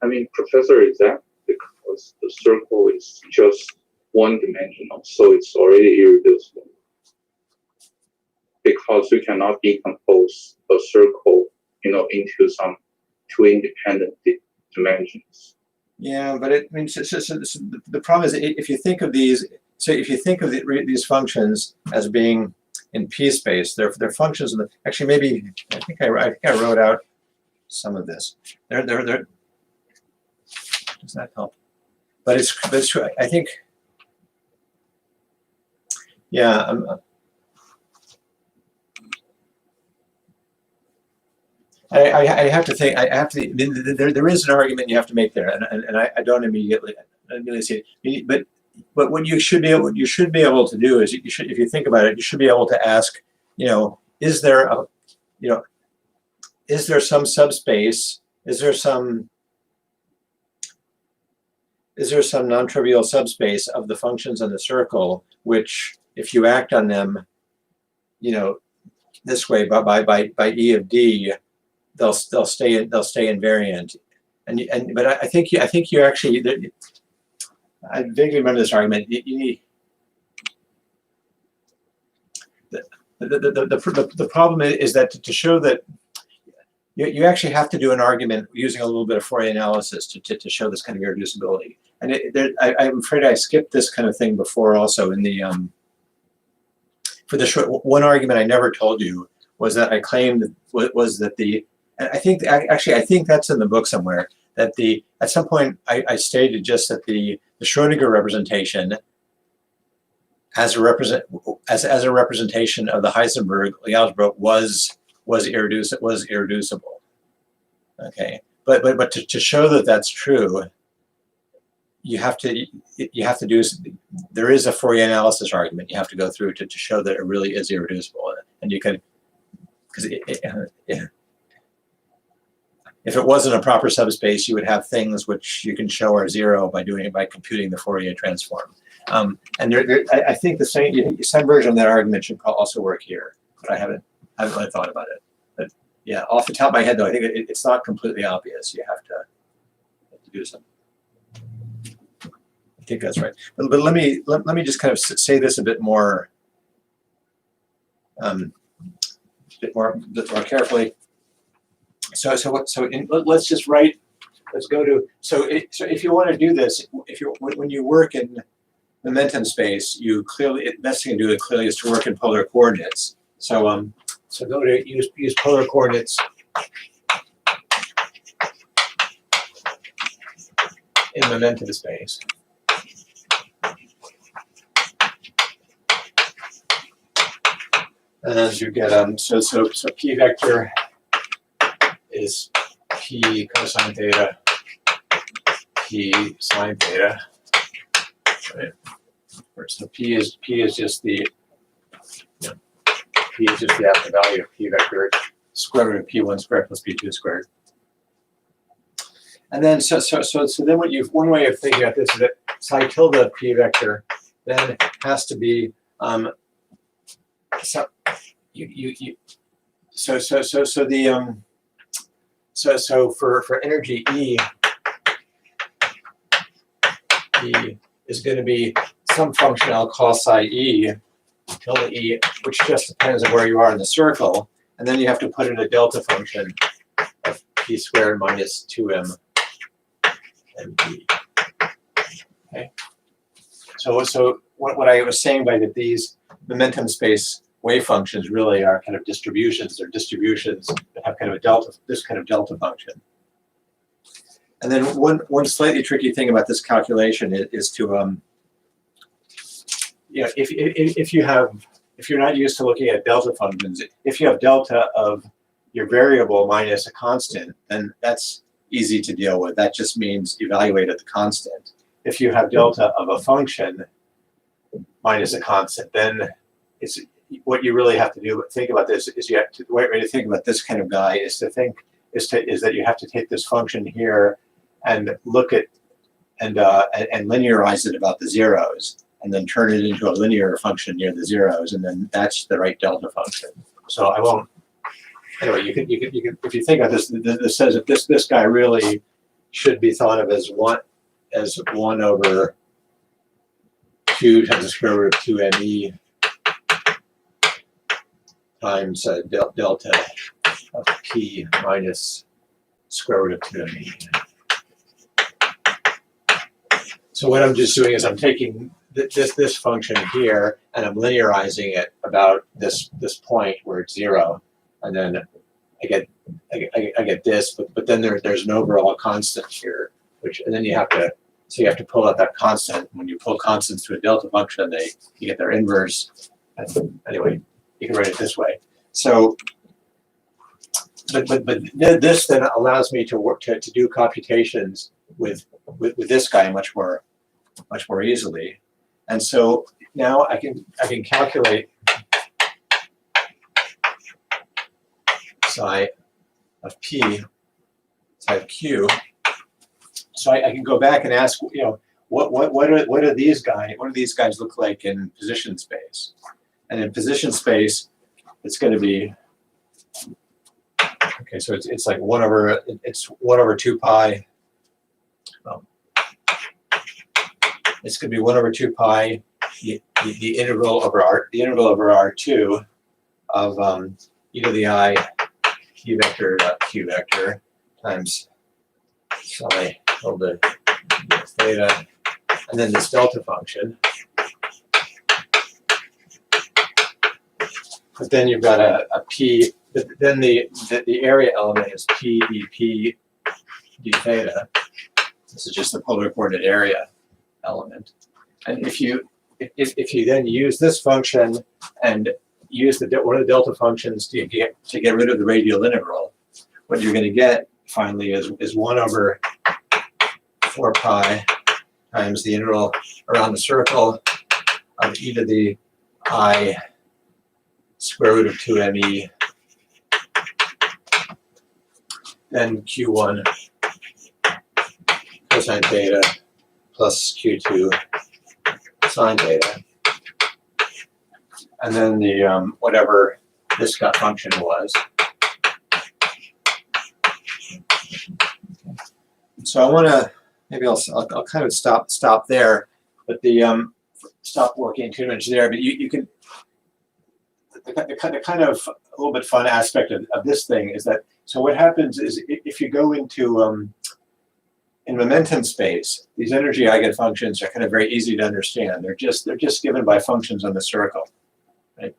I mean, Professor, is that because the circle is just one dimensional, so it's already irreducible? Because we cannot decompose a circle, into some 2 independent dimensions. Yeah, but it means the problem is if you think of these, these functions as being in P space, they're functions of the. Actually, maybe I think I wrote out some of this. They're does that help? But it's true. I think. Yeah. I have to think. There is an argument you have to make there, and I don't immediately see it. But what you should be able to do is if you think about it, you should be able to ask, is there some subspace? Is there some non-trivial subspace of the functions on the circle, which if you act on them, this way by E of D, they'll stay invariant, but I think you actually. I vaguely remember this argument. You need the problem is that to show that you actually have to do an argument using a little bit of Fourier analysis to show this kind of irreducibility. And I'm afraid I skipped this kind of thing before also in the, for the short, one argument I never told you was that I claimed was that the, and I think, actually, I think that's in the book somewhere, that at some point I stated just that the Schrodinger representation as a representation of the Heisenberg algebra was irreducible. Okay, but to show that that's true, you have to do, there is a Fourier analysis argument you have to go through to show that it really is irreducible, and you can, because if it wasn't a proper subspace, you would have things which you can show are zero by computing the Fourier transform. And I think the same version of that argument should also work here, but I haven't really thought about it. But yeah, off the top of my head though, I think it's not completely obvious. You have to do something. I think that's right. But let me just kind of say this a bit more carefully. Let's just write. Let's go to. So if you want to do this, when you work in momentum space, you clearly, the best thing to do clearly is to work in polar coordinates. So go to use polar coordinates in momentum space. And you get so p vector is p cosine theta, p sine theta. Right. So p is just the p is just the absolute value of p vector, square root of p1 squared plus p2 squared. And then so then one way of thinking about this is that psi tilde of p vector then has to be so for energy E is going to be some function I'll call psi E, tilde E, which just depends on where you are in the circle, and then you have to put in a delta function of p squared minus 2m mp. Okay. So what I was saying by that these momentum space wave functions really are kind of distributions. They're distributions that have kind of this kind of delta function. And then one slightly tricky thing about this calculation is to if you're not used to looking at delta functions, if you have delta of your variable minus a constant, then that's easy to deal with. That just means evaluate at the constant. If you have delta of a function minus a constant, then it's what you really have to do. Think about this is you have to, the way to think about this kind of guy is that you have to take this function here and look at and linearize it about the zeros, and then turn it into a linear function near the zeros, and then that's the right delta function. So I won't. Anyway, you can if you think about this, this says that this guy really should be thought of as 1 over 2 times the square root of 2me times delta of p minus square root of 2me. So what I'm just doing is I'm taking this function here and I'm linearizing it about this point where it's 0, and then I get this, but then there's an overall constant here, and then you have to pull out that constant. When you pull constants to a delta function, you get their inverse. And anyway, you can write it this way. So, but this then allows me to work to do computations with this guy much more easily. And so now I can calculate psi of p, psi of q. So I can go back and ask, what do these guys look like in position space? And in position space, it's going to be okay. So it's like 1 over 2 pi. Well, it's going to be 1 over 2 pi the integral over R2 of e to the I p vector dot q vector times psi tilde theta, and then this delta function. But then you've got a p, then the area element is p dp d theta. This is just the polar coordinate area element. And if you then use this function and use one of the delta functions to get rid of the radial integral, what you're going to get finally is 1 over 4 pi times the integral around the circle of e to the I square root of 2me, then q1 cosine theta plus q2 sine theta, and then the whatever this function was. So I want to I'll kind of stop there, but stop working too much there. But you can the kind of a little bit fun aspect of this thing is that, so what happens is if you go into in momentum space, these energy eigenfunctions are kind of very easy to understand. They're just given by functions on the circle, right?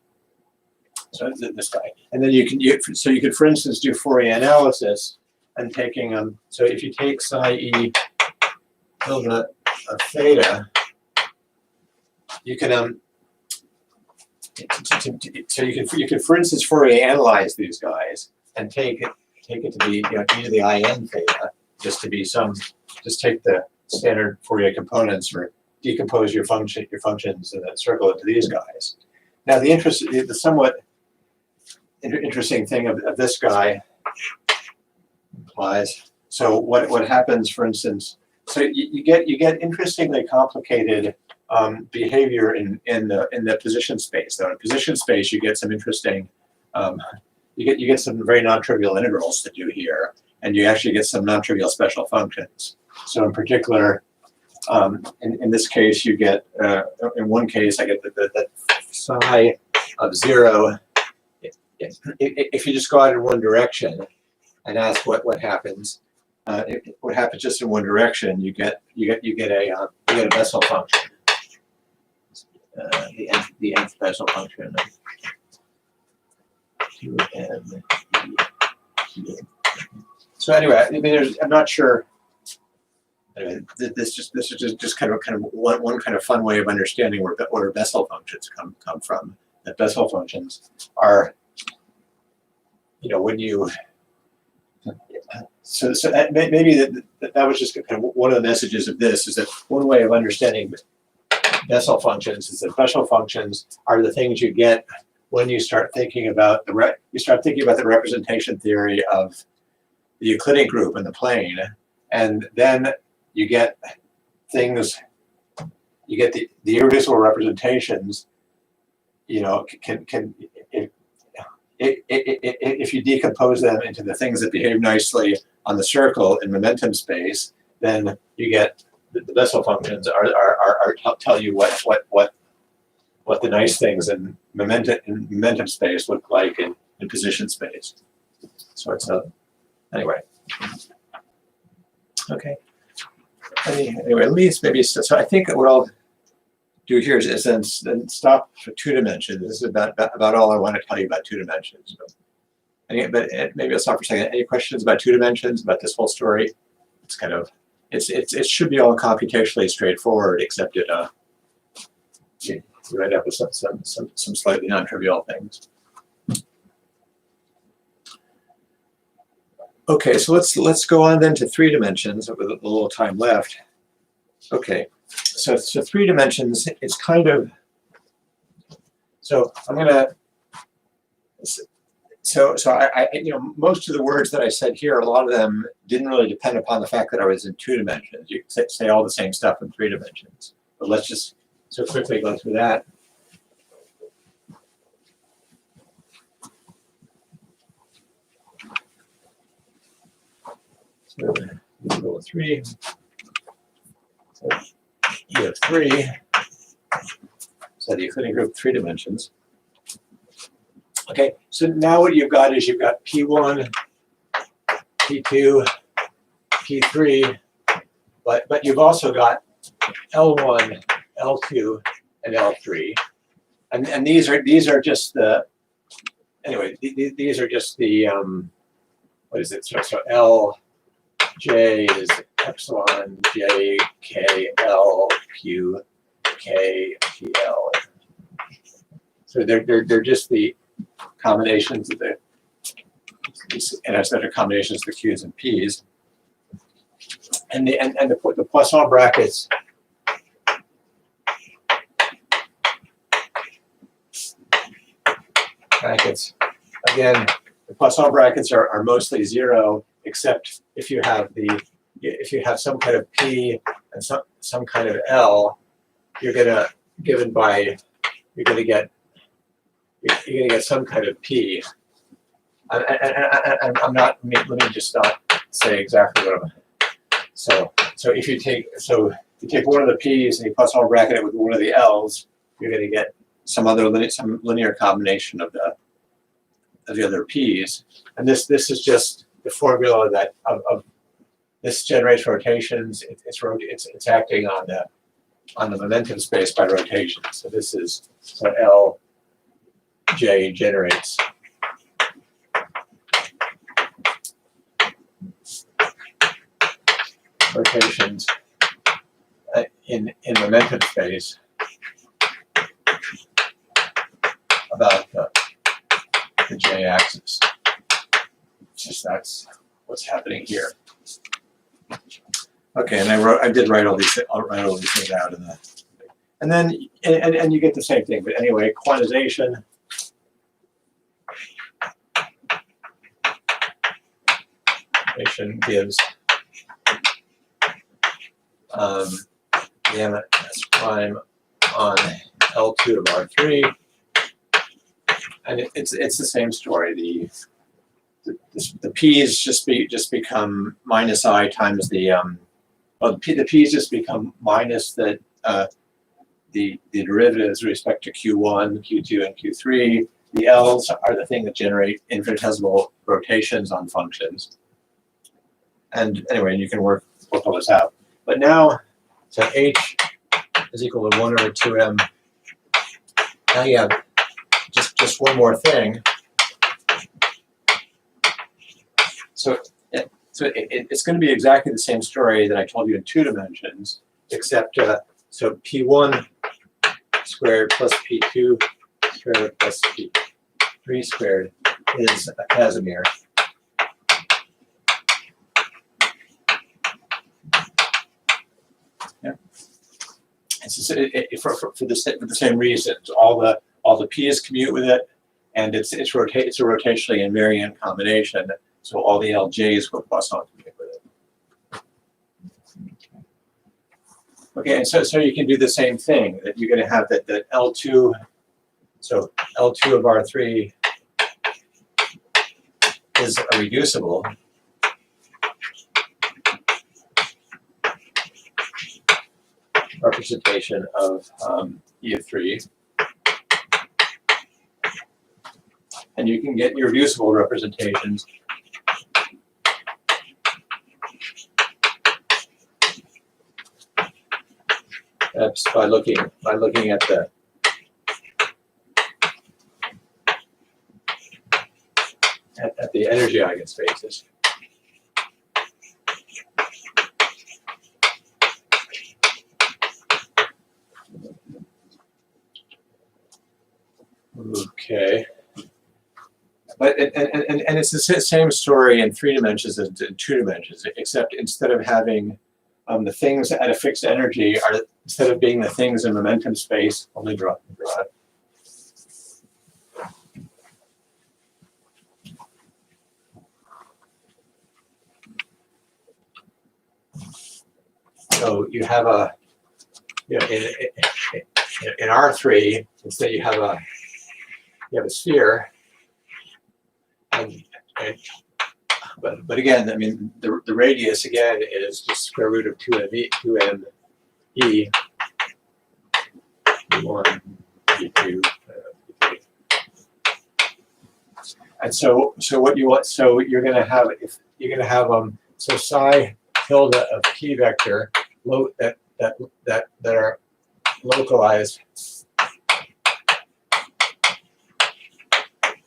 So this guy, and then you could, for instance, do Fourier analysis and taking so if you take psi e tilde of theta, you can so you can for instance Fourier analyze these guys and take it to be, e to the in theta, just to be just take the standard Fourier components or decompose your functions in that circle into these guys. Now the somewhat interesting thing of this guy implies, so what happens, for instance, so you get interestingly complicated behavior in the position space. Though in position space you get some interesting you get some very non-trivial integrals to do here, and you actually get some non-trivial special functions. So in particular, in this case, you get in one case I get the psi of 0. If you just go out in one direction and ask what happens, what happens just in one direction, you get a Bessel function, the nth Bessel function. So anyway, I mean, I'm not sure. Anyway, this is just kind of one kind of fun way of understanding where Bessel functions come from. That Bessel functions are, when you so maybe that was just kind of one of the messages of this, is that one way of understanding Bessel functions is that Bessel functions are the things you get when you start thinking about the representation theory of the Euclidean group and the plane, and then you get things, you get the irreducible representations. If you decompose them into the things that behave nicely on the circle in momentum space, then you get the Bessel functions tell you what the nice things in momentum space look like in position space. So it's anyway. Okay. Anyway, let me maybe, so I think what I'll do here is then stop for 2 dimensions. This is about all I want to tell you about 2 dimensions. But maybe I'll stop for a second. Any questions about 2 dimensions, about this whole story? It's kind of, it should be all computationally straightforward, except you end up with some slightly non-trivial things. Okay, so let's go on then to 3 dimensions with a little time left. Okay, so 3 dimensions is kind of, so I'm gonna, so I most of the words that I said here, a lot of them didn't really depend upon the fact that I was in 2 dimensions. You can say all the same stuff in 3 dimensions, but let's just so quickly go through that. So you go with 3. So you have 3. So the Euclidean group 3 dimensions. Okay, so now what you've got is you've got P1 P2, P3, but you've also got L1, L2, and L3, and these are just the these are just the what is it? So L J is epsilon J K L Q K P L. So they're just the combinations of the combinations of the Q's and P's, and the Poisson brackets. Again, the Poisson brackets are mostly zero, except if you have some kind of P and some kind of L, you're gonna get some kind of P. And I'm not. Let me just not say exactly what I'm. So if you take one of the P's and you Poisson bracket it with one of the L's, you're going to get some linear combination of the other P's. And this is just the formula that of this generates rotations. It's acting on the momentum space by rotation. So this is what Lj generates. Rotations in momentum space about the j-axis. That's what's happening here. Okay, and I did write all these things out in the, and then you get the same thing. But anyway, quantization. Gives gamma S prime on L2 of R3, and it's the same story. The P's just become minus I times the the P's just become minus the derivatives with respect to Q1, Q2, and Q3. The L's are the thing that generate infinitesimal rotations on functions. And anyway, you can work all this out. But now, so H is equal to 1 over 2m. Now you have just one more thing. So it's going to be exactly the same story that I told you in 2 dimensions, except so P1 squared plus P2 squared plus P3 squared is a Casimir. For the same reasons, all the P's commute with it, and it's a rotationally invariant combination. So all the LJs will Poisson commute with it. Okay, and so you can do the same thing. That you're going to have that L2. So L2 of R3 is a reducible. Representation of E of 3, and you can get your reducible representations by looking at the energy eigenspaces. Okay, but and it's the same story in 3 dimensions as in 2 dimensions, except instead of having the things at a fixed energy instead of being the things in momentum space. Let me draw it. So you have in R3 instead you have a sphere, but again, I mean the radius again is just square root of 2m e e1 e2 e3. And so what you want, so you're going to have you're going to have so psi tilde of p vector that are localized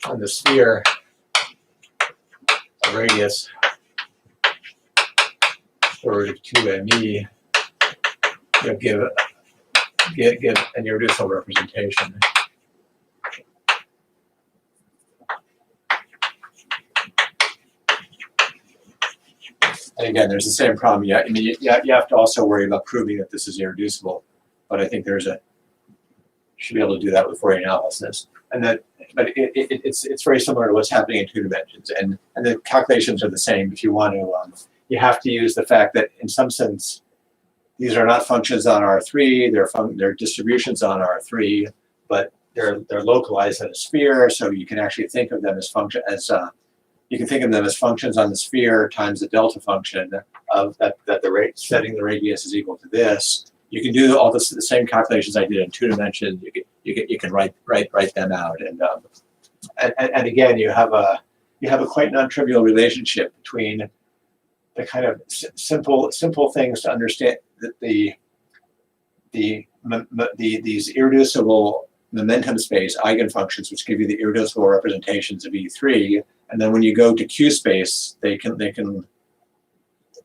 on the sphere of radius or 2me, give an irreducible representation. And again, there's the same problem. Yeah, I mean, you have to also worry about proving that this is irreducible, but I think should be able to do that with Fourier analysis. And that, but it's very similar to what's happening in 2 dimensions, and the calculations are the same. If you want to, you have to use the fact that in some sense, these are not functions on R3. They're distributions on R3, but they're localized in a sphere, so you can actually think of them as functions on the sphere times the delta function of that the rate setting the radius is equal to this. You can do all the same calculations I did in 2 dimensions. You can write them out, and again you have a quite non-trivial relationship between the kind of simple things to understand that these irreducible momentum space eigenfunctions, which give you the irreducible representations of E3, and then when you go to Q space, they can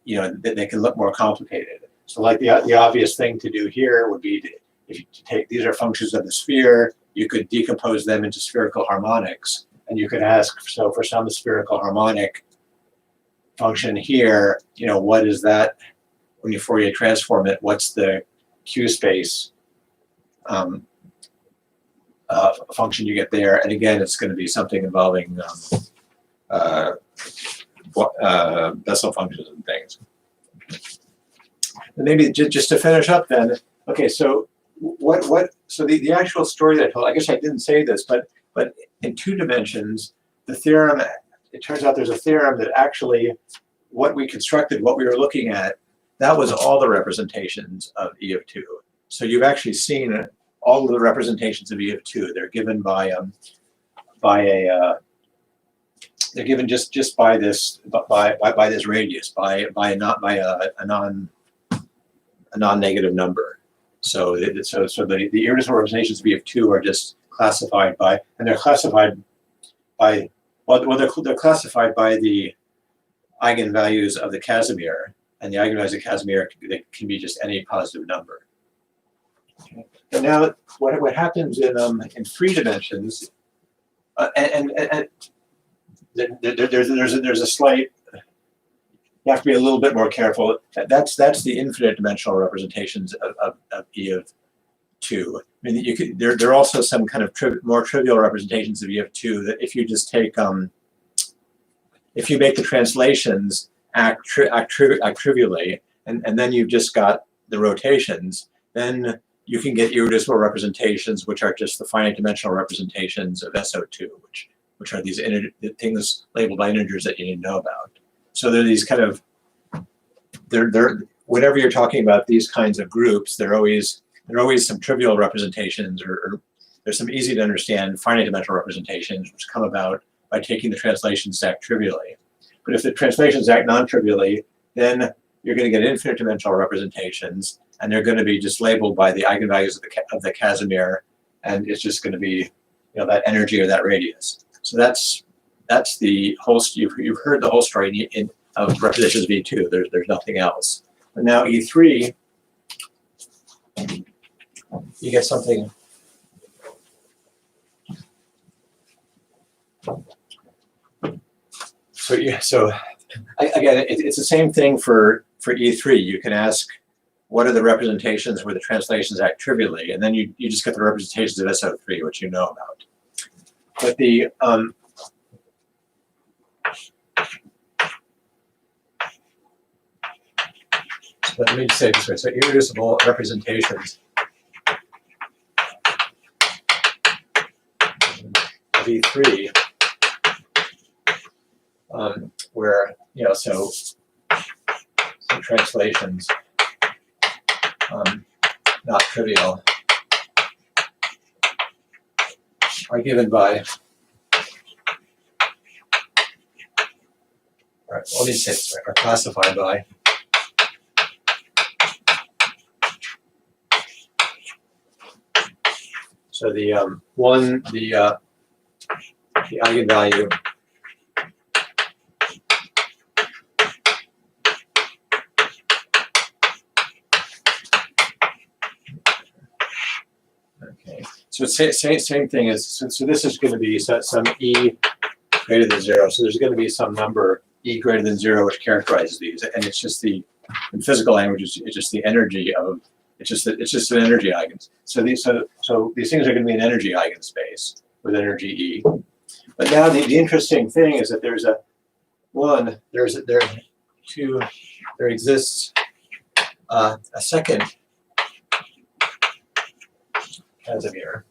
look more complicated. So like the obvious thing to do here would be if you take these are functions of the sphere, you could decompose them into spherical harmonics, and you could ask, so for some spherical harmonic function here, what is that when you Fourier transform it? What's the Q space function you get there? And again, it's going to be something involving Bessel functions and things. And maybe just to finish up then, okay, so so the actual story that I told, I guess I didn't say this, but in 2 dimensions, the theorem, it turns out there's a theorem that actually what we constructed, what we were looking at, that was all the representations of E of 2. So you've actually seen all of the representations of E of 2. They're given they're given just by this radius, by a non-negative number. So the irreducible representations of E of 2 are just classified by, and they're classified by, they're classified by the eigenvalues of the Casimir, and the eigenvalues of Casimir can be just any positive number. Okay. And now what happens in 3 dimensions, and there's a slight, you have to be a little bit more careful. That's the infinite dimensional representations of E of 2. I mean, there are also some kind of more trivial representations of E of 2 that if you just take, if you make the translations act trivially, and then you've just got the rotations, then you can get irreducible representations, which are just the finite dimensional representations of SO2, which are these things labeled by integers that you need to know about. So they're these kind of, whenever you're talking about these kinds of groups, there are always some trivial representations, or there's some easy to understand finite dimensional representations which come about by taking the translations act trivially. But if the translations act non-trivially, then you're going to get infinite dimensional representations, and they're going to be just labeled by the eigenvalues of the Casimir, and it's just going to be that energy or that radius. So that's the whole. You've heard the whole story of representations of E2. There's nothing else. But now E3, you get something. So again, it's the same thing for E3. You can ask, what are the representations where the translations act trivially, and then you just get the representations of SO3, which you know about. But the so let me just say it this way: so irreducible representations of E3, where so some translations not trivial are given by All right, all these hits are classified by so the eigenvalue okay. So same thing as so this is going to be some e greater than 0. So there's going to be some number e greater than 0 which characterizes these, and it's just in physical language it's just the energy of it's just an energy eigen. So these things are going to be an energy eigenspace with energy e. But now the interesting thing is that there exists a second Casimir.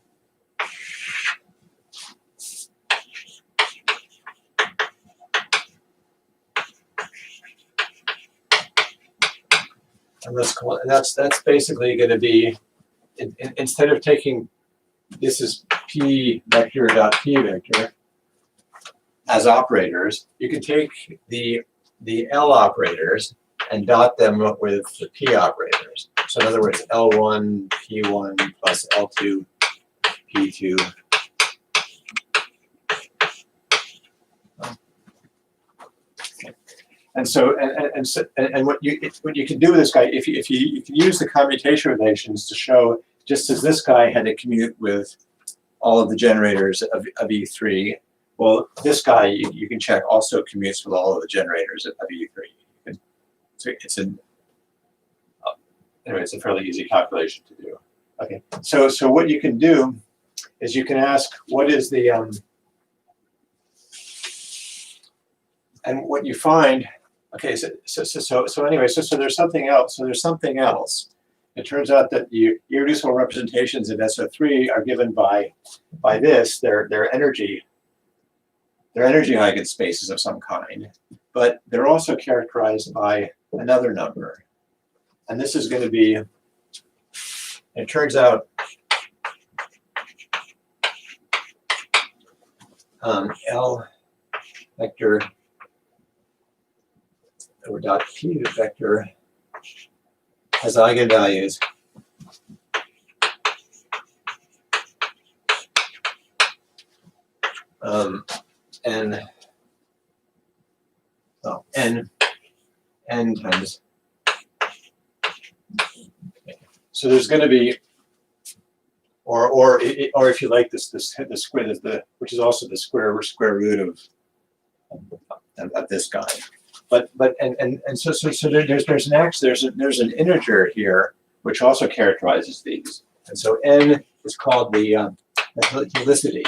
And that's basically going to be instead of taking this is p vector dot p vector as operators, you can take the L operators and dot them with the p operators. So in other words, L1 p1 plus L2 p2. And so what you can do with this guy, if you can use the commutation relations to show, just as this guy had to commute with all of the generators of E3, well, this guy you can check also commutes with all of the generators of E3. So anyway, it's a fairly easy calculation to do. Okay, so what you can do is you can ask what is the and what you find. Okay, so anyway, so there's something else. So there's something else. It turns out that irreducible representations of SO3 are given by this. They're energy eigenspaces of some kind, but they're also characterized by another number, and this is going to be. It turns out L vector over dot p vector has eigenvalues n times. So there's going to be, or if you like the square, which is also the square root of this guy. But so there's an integer here which also characterizes these, and so n is called the helicity.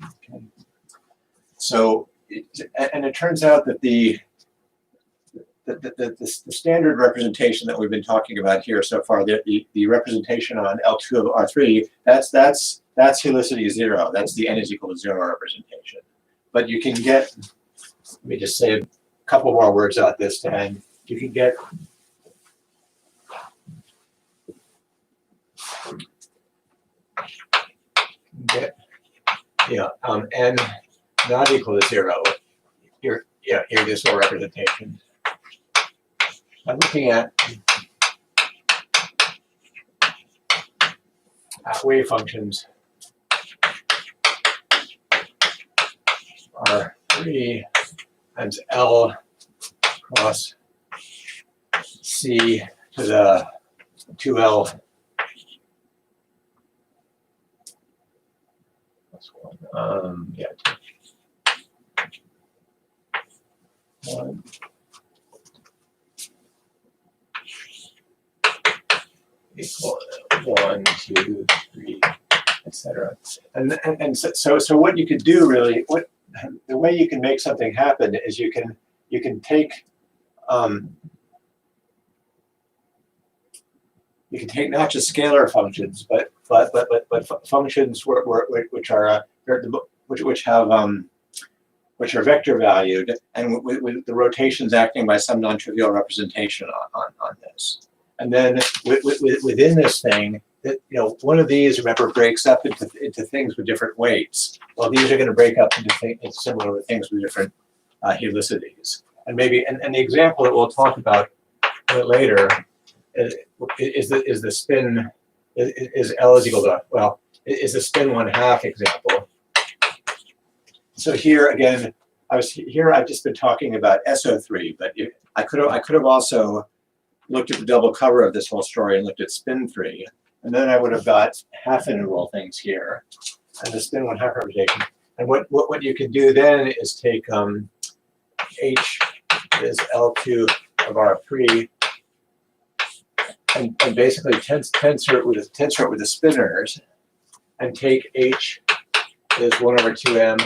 Okay. So it turns out that the standard representation that we've been talking about here so far, the representation on L2 of R3, that's helicity 0. That's the n is equal to 0 representation. But you can get, let me just say a couple more words about this to end. You can get n not equal to 0. Irreducible representation. I'm looking at wave functions are 3 times L cross C to the 2L plus 1. Yeah. 1. Equal 1, 2, 3, etc. And so what you could do really, the way you can make something happen is you can take not just scalar functions, but functions which are vector valued, and with the rotations acting by some non-trivial representation on this. And then within this thing, one of these, remember, breaks up into things with different weights. Well, these are going to break up into similar with things with different helicities. And maybe, and the example that we'll talk about a bit later is the spin, is L is equal to, well, is the spin 1/2 example. So here again, I've just been talking about SO3, but I could have also looked at the double cover of this whole story and looked at spin 3, and then I would have got half integral things here and the spin 1/2 representation. And what you can do then is take H is L2 of R3 and basically tensor it with the spinners, and take H is 1/2m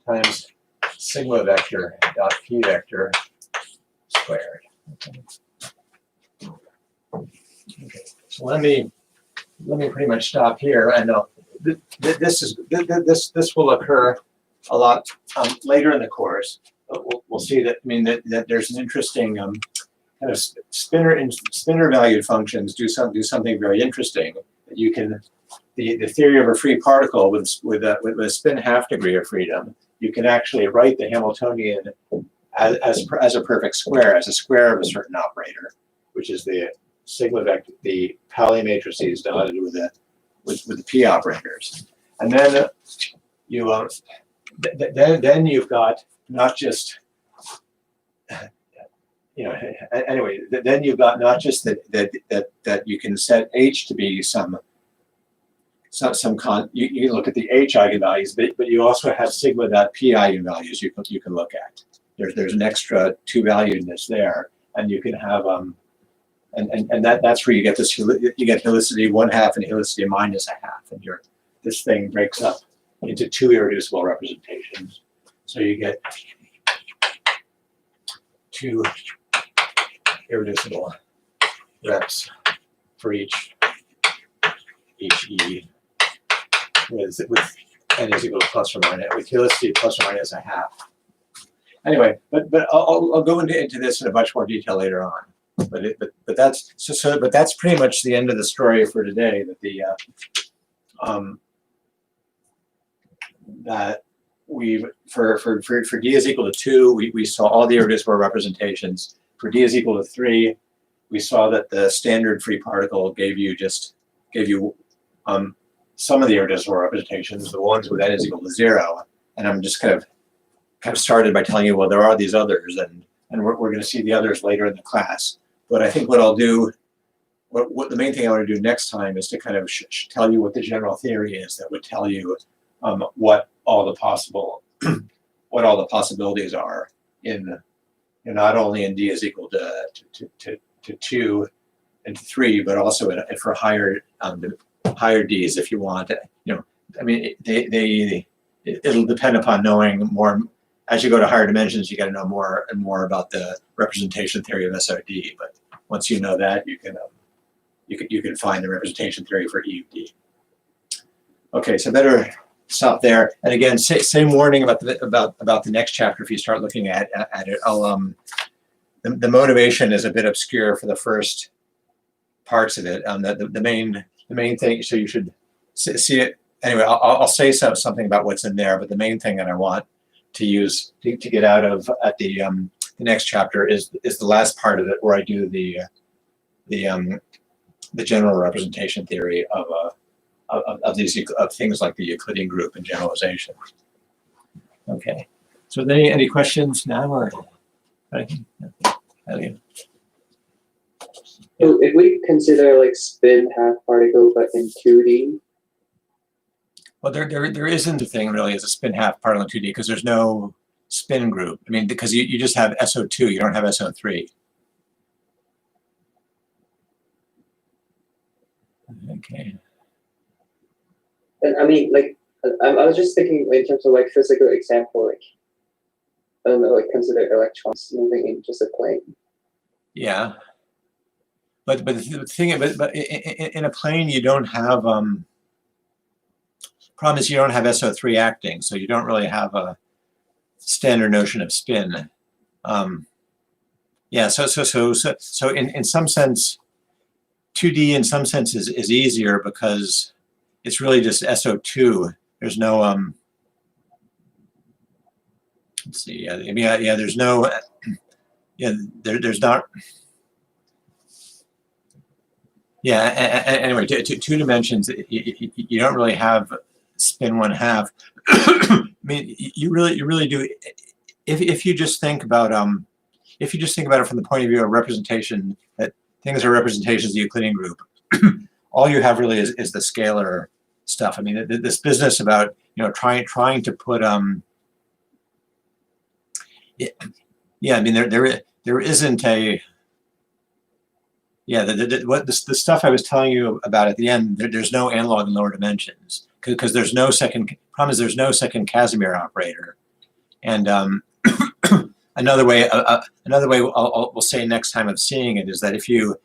times sigma vector dot p vector squared. Okay. So let me pretty much stop here. I know this will occur a lot later in the course. We'll see that. I mean that there's an interesting kind of spinner valued functions do something very interesting. That you can the theory of a free particle with a spin half degree of freedom. You can actually write the Hamiltonian as a perfect square, as a square of a certain operator, which is the sigma vector, the Pauli matrices dotted with the p operators, and then you then you've got not just anyway. Then you've got not just that you can set H to be some you can look at the H eigenvalues, but you also have sigma.p eigenvalues you can look at. There's an extra two-valuedness there, and you can have and that's where you get this. You get helicity 1/2 and helicity -1/2, and this thing breaks up into two irreducible representations. So you get two irreducible reps for each E with n is equal to plus or minus, with helicity plus or minus 1/2. Anyway, but I'll go into this in a much more detail later on. But that's pretty much the end of the story for today. That we for d is equal to 2, we saw all the irreducible representations. For d is equal to 3, we saw that the standard free particle gave you some of the irreducible representations, the ones with n is equal to 0. And I'm just kind of started by telling you, well, there are these others, and we're going to see the others later in the class. But I think what I'll do, what the main thing I want to do next time is to kind of tell you what the general theory is that would tell you what all the possibilities are in not only in d is equal to 2 and 3, but also for higher d's if you want. I mean, it'll depend upon knowing more. As you go to higher dimensions, you got to know more and more about the representation theory of SOD. But once you know that, you can find the representation theory for E of D. Okay, so better stop there. And again, same warning about the next chapter. If you start looking at it, the motivation is a bit obscure for the first parts of it. The main thing. So you should see it anyway. I'll say something about what's in there, but the main thing that I want to use to get out of at the next chapter is the last part of it, where I do the general representation theory of things like the Euclidean group and generalization. Okay, so any questions now, or So if we consider like spin half particle but in 2D. Well, there isn't a thing really as a spin half particle in 2D, because there's no spin group. I mean, because you just have SO2, you don't have SO3. Okay. And I mean, like, I was just thinking in terms of like physical example, like, I don't know, like consider electrons moving in just a plane. Yeah. But the thing, but in a plane you don't have problem is you don't have SO3 acting, so you don't really have a standard notion of spin. Yeah, so in some sense, 2D in some sense is easier because it's really just SO2. There's no let's see. I mean, yeah. There's no. Yeah. There's not. Yeah. Anyway, two dimensions. You don't really have spin 1/2. I mean, you really do. If you just think about if you just think about it from the point of view of representation, that things are representations of the Euclidean group, all you have really is the scalar stuff. I mean, this business about trying to put yeah. I mean, there isn't a the stuff I was telling you about at the end. There's no analog in lower dimensions because there's no second. Problem is there's no second Casimir operator, and another way we'll say next time of seeing it is that if you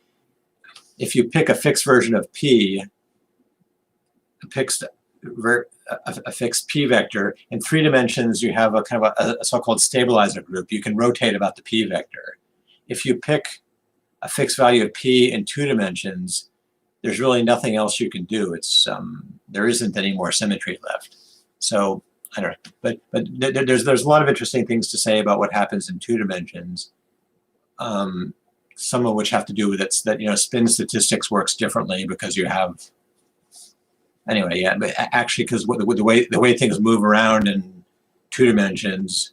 pick a fixed version of P, a fixed P vector, in 3 dimensions you have a kind of a so-called stabilizer group. You can rotate about the P vector. If you pick a fixed value of P in 2 dimensions, there's really nothing else you can do. It's there isn't any more symmetry left. So I don't know, but there's a lot of interesting things to say about what happens in 2 dimensions. Some of which have to do with that spin statistics works differently because you have anyway. Yeah, but actually, because the way things move around in 2 dimensions,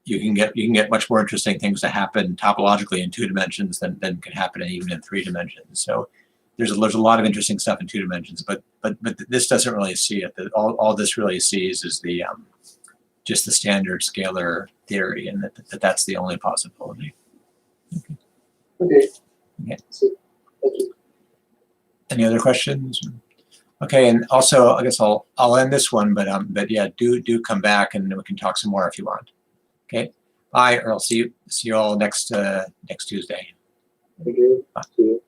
you can get much more interesting things to happen topologically in 2 dimensions than can happen even in 3 dimensions. So there's a lot of interesting stuff in 2 dimensions, but this doesn't really see it. All this really sees is the just the standard scalar theory, and that's the only possibility. Okay. Okay. So, thank you. Any other questions? Okay, and also I guess I'll end this one, but yeah, do come back and we can talk some more if you want. Okay, bye, or I'll see you all next Tuesday. Thank you. Bye. See you.